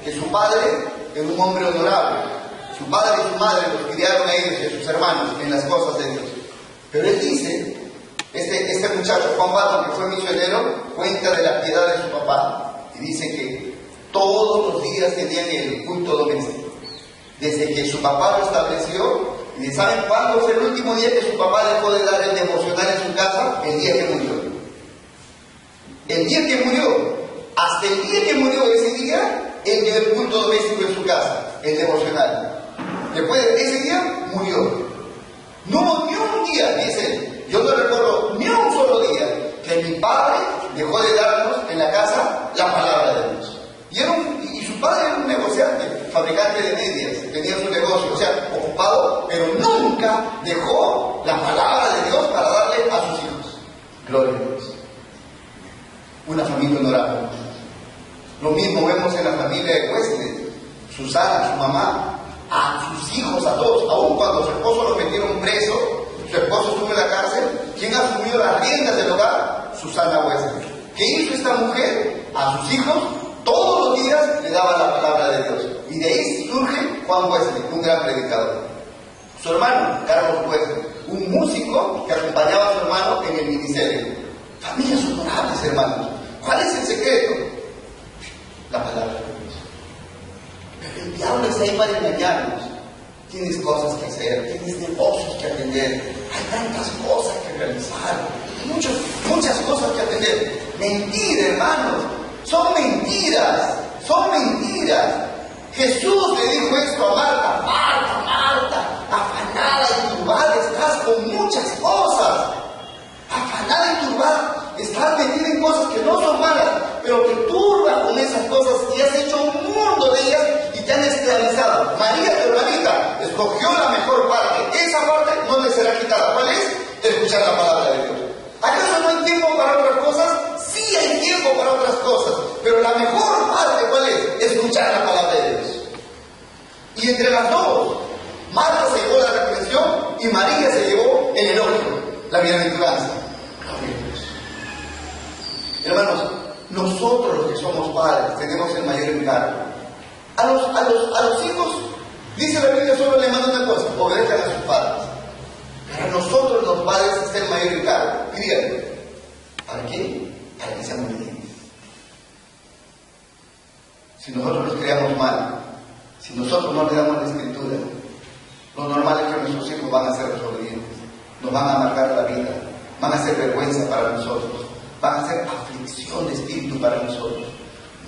que su padre era un hombre honorable. Su padre y su madre los criaron a ellos y a sus hermanos en las cosas de Dios. Pero él dice, este muchacho, Juan Patton, que fue misionero, cuenta de la piedad de su papá y dice que todos los días tenían el culto doméstico. Desde que su papá lo estableció, ¿y saben cuándo fue el último día que su papá dejó de dar el devocional en su casa? El día que murió. El día que murió. Hasta el día que murió ese día, él dio el culto doméstico en su casa, el devocional. Después de ese día, murió. No hubo ni un día, dice él, yo no recuerdo ni un solo día que mi padre dejó de darnos en la casa la palabra de Dios. Y su padre era un negociante, fabricante de medias, tenía su negocio, o sea, ocupado, pero nunca dejó la palabra de Dios para darle a sus hijos. Gloria a Dios. Una familia honorable. Lo mismo vemos en la familia de Wesley, Susana, su mamá, a sus hijos, a todos, aun cuando su esposo lo metieron preso, su esposo estuvo en la cárcel, ¿quién asumió las riendas del hogar? Susana Wesley. ¿Qué hizo esta mujer? A sus hijos todos los días le daba la palabra de Dios. Y de ahí surge Juan Wesley, un gran predicador. Su hermano, Carlos Wesley, un músico que acompañaba a su hermano en el ministerio. Familias honorables, hermanos. ¿Cuál es el secreto? La palabra de Dios. Pero el diablo está ahí para engañarnos. Tienes cosas que hacer, tienes negocios que atender, hay tantas cosas que realizar, muchas cosas que atender. Mentira, hermanos. Son mentiras, son mentiras. Jesús le dijo esto a Marta: Marta, Marta, afanada y turbada estás con muchas cosas. Afanada y turbada, estás metida en cosas que no son malas, pero te turba con esas cosas y has hecho un mundo de ellas y te han esclavizado. María, tu hermanita, escogió la mejor parte. Esa parte no le será quitada. ¿Cuál es? Escuchar la palabra de Dios. ¿Acaso no hay tiempo para otras cosas? Sí hay tiempo para otras cosas, pero la mejor parte, ¿cuál es? Escuchar la palabra de Dios. Y entre las dos, Marta se llevó la reprensión y María se llevó el elogio, la bienaventuranza. Hermanos, nosotros los que somos padres tenemos el mayor encargo. A los hijos, dice la Biblia, solo le manda una cosa: obedezcan a sus padres. Para nosotros los padres es el mayor encargo. Crían. ¿Para qué? Para que sean obedientes. Si nosotros los criamos mal, si nosotros no le damos la escritura, lo normal es que nuestros hijos van a ser desobedientes, nos van a amargar la vida, van a ser vergüenza para nosotros, van a ser aflicción de espíritu para nosotros.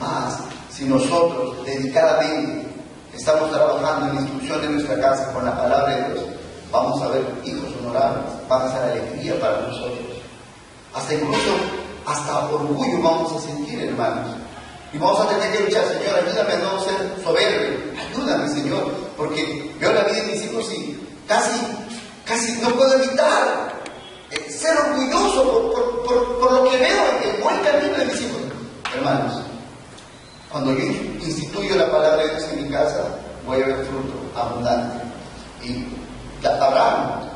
Mas, si nosotros dedicadamente estamos trabajando en la instrucción de nuestra casa con la palabra de Dios, vamos a ver hijos honorables, van a ser alegría para nosotros. Hasta orgullo vamos a sentir, hermanos. Y vamos a tener que luchar: Señor, ayúdame a no ser soberbio, ayúdame, Señor, porque veo la vida de mis hijos y casi no puedo evitar ser orgulloso por lo que veo en el buen camino de mis hijos. Hermanos, cuando yo instituyo la palabra de Dios en mi casa, voy a ver fruto abundante. Y Abraham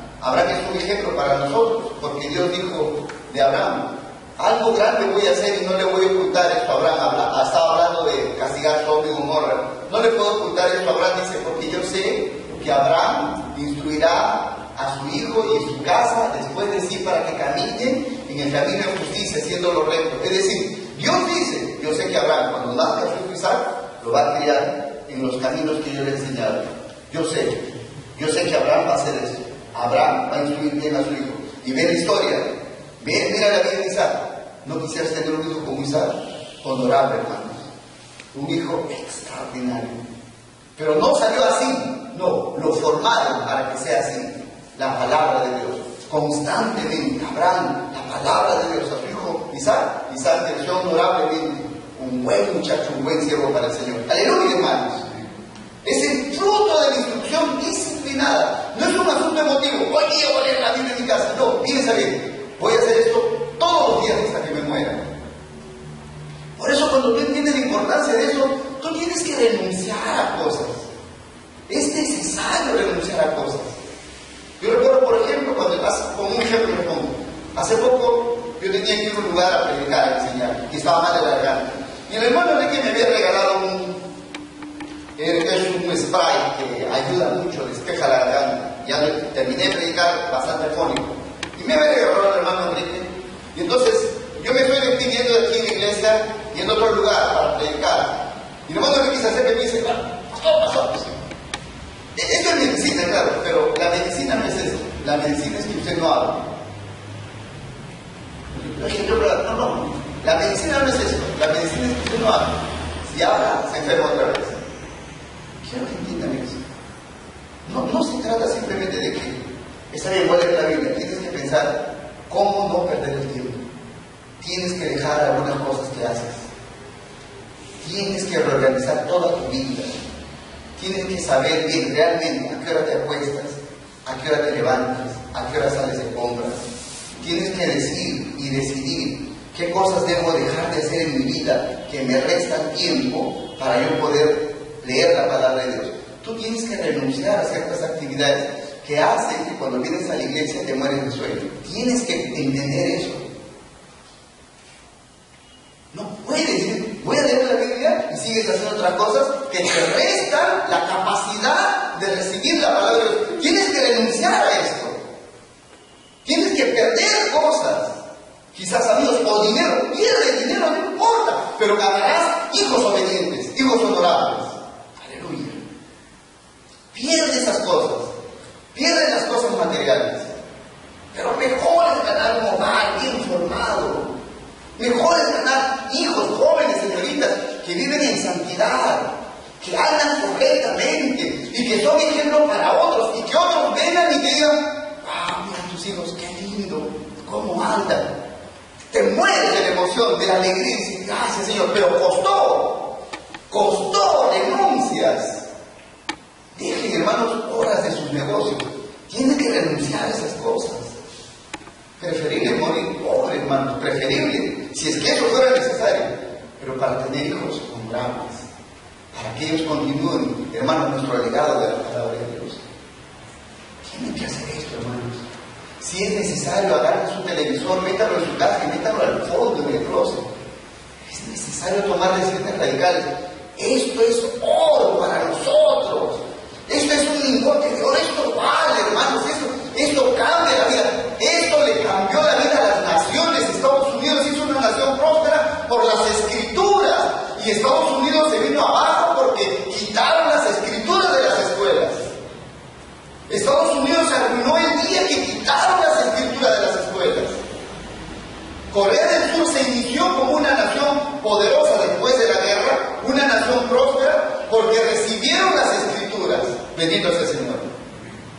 es un ejemplo para nosotros, porque Dios dijo de Abraham: algo grande voy a hacer y no le voy a ocultar esto a Abraham. Estaba hablando de castigar Sodoma y Gomorra. No le puedo ocultar esto a Abraham, dice, porque yo sé que Abraham instruirá a su hijo y a su casa después de sí para que caminen en el camino de justicia, haciendo lo recto. Es decir, Dios dice: yo sé que Abraham, cuando nazca su hijo Isaac, lo va a criar en los caminos que yo le he enseñado. Yo sé que Abraham va a hacer eso. Abraham va a instruir bien a su hijo. Y ve la historia, mira la vida de Isaac. ¿No quisieras tener un hijo como Isaac? Honorable, hermanos. Un hijo extraordinario. Pero no salió así, no, lo formaron para que sea así. La palabra de Dios, constantemente, Abraham, la palabra de Dios a su hijo Isaac creció honorablemente, un buen muchacho, un buen siervo para el Señor. Aleluya, hermanos. Es el fruto de la instrucción disciplinada. No es un asunto emotivo. Hoy día voy a leer la Biblia en mi casa. No, fíjense bien. Voy a hacer esto todos los días hasta que me muera. Por eso cuando tú entiendes la importancia de eso, tú tienes que renunciar a cosas. Es necesario renunciar a cosas. Yo recuerdo, por ejemplo, como un ejemplo me pongo. Hace poco yo tenía que ir a un lugar a predicar, a enseñar, y estaba mal de la garganta. Y el hermano Enrique me había regalado un spray que ayuda mucho, despeja la garganta. Ya terminé de predicar bastante afónico. Y me había regalado el hermano Enrique. Y entonces yo me fui despidiendo de aquí en la iglesia, yendo a otro lugar para predicar. Y el hermano Enrique se acerca y me dice, pasó. Esto es medicina, claro, pero la medicina no es eso. La medicina es que usted no habla. No. La medicina no es eso. La medicina es que usted no habla. Si habla, se enferma otra vez. Quiero que entiendan eso. No se trata simplemente de que está bien, voy a leer la Biblia. Tienes que pensar cómo no perder el tiempo. Tienes que dejar algunas cosas que haces. Tienes que reorganizar toda tu vida. Tienes que saber bien realmente a qué hora te acuestas, a qué hora te levantas, a qué hora sales de compras. Tienes que decir y decidir qué cosas debo dejar de hacer en mi vida que me restan tiempo para yo poder leer la palabra de Dios. Tú tienes que renunciar a ciertas actividades que hacen que cuando vienes a la iglesia te mueres de sueño. Tienes que entender eso. No puedes decir, voy a leer la Biblia y sigues haciendo otras cosas que te restan la capacidad de recibir la palabra de Dios. Tienes que renunciar a esto. Tienes que perder cosas. Quizás amigos o dinero. Pierde dinero, no importa. Pero ganarás hijos obedientes, hijos honorables. Aleluya. Pierde esas cosas. Pierde las cosas materiales. Pero mejor es ganar un hogar bien formado. Mejor es ganar hijos jóvenes, señoritas, que viven en santidad, que andan correctamente y que son ejemplo para otros y que otros vengan y que digan, mira tus hijos, qué lindo, cómo andan. Te mueres de la emoción, de la alegría y dices, gracias Señor, pero costó renuncias. Dejen, hermanos, horas de sus negocios. Tienen que renunciar a esas cosas. Preferible morir pobre, hermanos, preferible, si es que eso fuera necesario, pero para tener hijos honorables, para que ellos continúen, hermanos, nuestro legado de la palabra de Dios. Tienen que hacer esto, hermanos. Si es necesario, agarren su televisor, métalo en su casa y métalo al fondo en el closet. Es necesario tomar decisiones radicales. Esto es oro para nosotros. Esto es un lingote de oro. Esto vale, hermanos. Esto cambia la vida. Esto le cambió la vida a las naciones. Estados Unidos hizo una nación próspera por las escrituras. Y Estados Unidos se vino abajo porque quitaron las escrituras de las escuelas. Estados Unidos se arruinó el día que quitaron las escrituras de las escuelas. Corea del Sur se inició como una nación poderosa después de la guerra, una nación próspera, porque recibieron las escrituras. Bendito sea el Señor.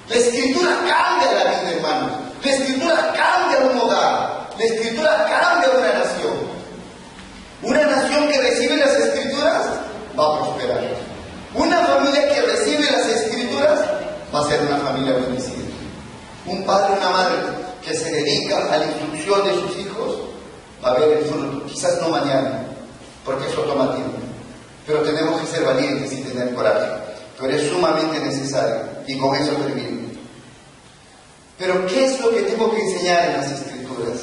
La escritura cambia la vida, hermanos. La escritura cambia un hogar. La escritura cambia una nación. Una nación que recibe las escrituras va a prosperar. Una familia que recibe las escrituras va a ser una familia bendecida. Un padre y una madre que se dedica a la instrucción de sus hijos va a ver el fruto. Quizás no mañana, porque eso toma tiempo. Pero tenemos que ser valientes y tener coraje. Pero es sumamente necesario. Y con eso termino. Pero ¿qué es lo que tengo que enseñar en las escrituras?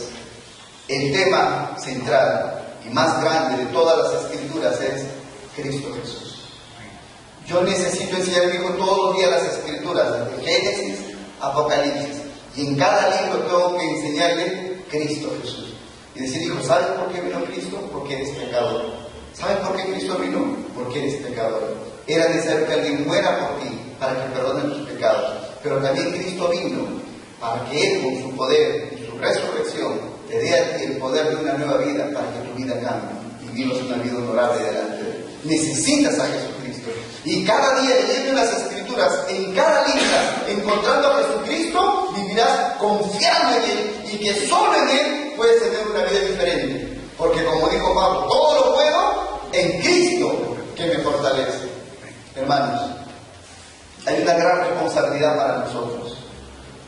El tema central y más grande de todas las escrituras es Cristo Jesús. Yo necesito enseñar a mi hijo todos los días las escrituras, desde Génesis, Apocalipsis. Y en cada libro tengo que enseñarle Cristo Jesús. Y decir, hijo, ¿sabes por qué vino Cristo? Porque eres pecador. ¿Sabes por qué Cristo vino? Porque eres pecador. era necesario que alguien muera por ti para que perdonen tus pecados. Pero también Cristo vino para que Él, con su poder y su resurrección, te dé a ti el poder de una nueva vida para que tu vida cambie y vivas una vida honorable delante de Él. Necesitas a Jesucristo. Y cada día leyendo las Escrituras, en cada línea, encontrando a Jesucristo, vivirás confiando en Él y que solo en Él puedes tener una vida diferente. Porque como dijo Pablo, todo lo puedo en Cristo que me fortalece. Hermanos, hay una gran responsabilidad para nosotros.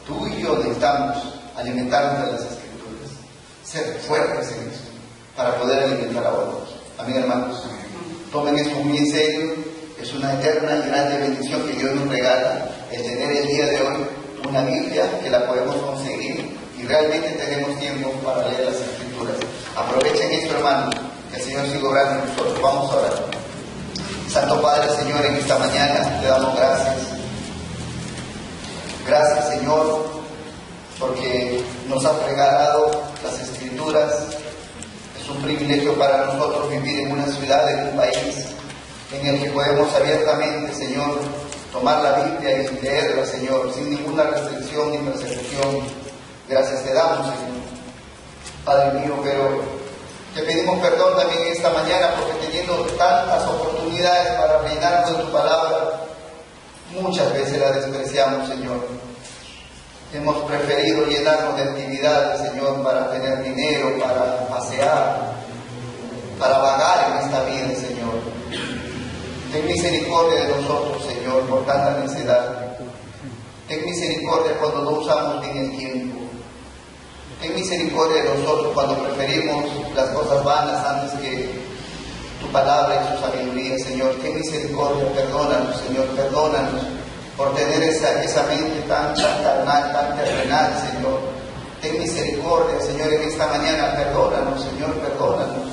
Tú y yo necesitamos alimentarnos de las Escrituras, ser fuertes en eso, para poder alimentar a otros. Amén, hermanos. Tomen esto muy en serio. Es una eterna y grande bendición que Dios nos regala el tener el día de hoy una Biblia que la podemos conseguir y realmente tenemos tiempo para leer las Escrituras. Aprovechen esto, hermanos, que el Señor siga obrando en nosotros. Vamos a orar. Santo Padre, Señor, en esta mañana te damos gracias. Gracias, Señor, porque nos has regalado las Escrituras. Es un privilegio para nosotros vivir en una ciudad, en un país, en el que podemos abiertamente, Señor, tomar la Biblia y leerla, Señor, sin ninguna restricción ni persecución. Gracias te damos, Señor. Padre mío, pero te pedimos perdón también esta mañana porque teniendo tantas oportunidades para llenarnos de tu palabra, muchas veces la despreciamos, Señor. Hemos preferido llenarnos de actividades, Señor, para tener dinero, para pasear, para vagar en esta vida, Señor. Ten misericordia de nosotros, Señor, por tanta necedad. Ten misericordia cuando no usamos bien el tiempo. Ten misericordia de nosotros cuando preferimos las cosas vanas antes que tu palabra y su sabiduría, Señor. Ten misericordia, perdónanos, Señor, perdónanos por tener esa mente tan carnal, tan terrenal, Señor. Ten misericordia, Señor, en esta mañana, perdónanos, Señor, perdónanos.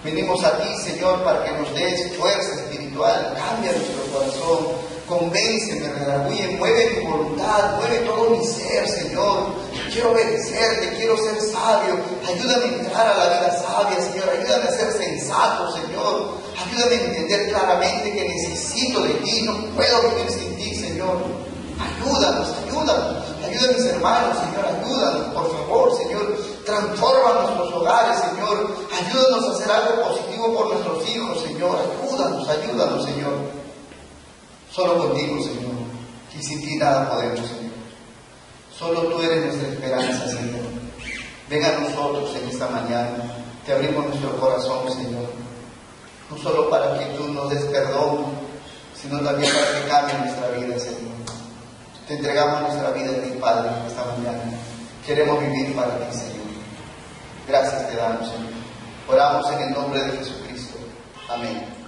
Venimos a ti, Señor, para que nos des fuerza espiritual, cambia nuestro corazón, convénceme, redarguye, mueve mi voluntad, mueve todo mi ser, Señor. Quiero obedecerte, quiero ser sabio, ayúdame a entrar a la vida sabia, Señor, ayúdame a ser sensato, Señor, ayúdame a entender claramente que necesito de ti, no puedo vivir sin ti, Señor. Ayúdanos, ayúdanos, ayuda a mis hermanos, Señor, ayúdanos, por favor, Señor, transforma nuestros hogares, Señor, ayúdanos a hacer algo positivo por nuestros hijos, Señor, ayúdanos, ayúdanos, Señor. Solo contigo, Señor, y sin ti nada podemos, Señor. Solo tú eres nuestra esperanza, Señor. Ven a nosotros en esta mañana, te abrimos nuestro corazón, Señor, no solo para que tú nos des perdón, sino también para que cambie nuestra vida, Señor. Te entregamos nuestra vida a ti, Padre, esta mañana. Queremos vivir para ti, Señor. Gracias te damos, Señor. Oramos en el nombre de Jesucristo. Amén.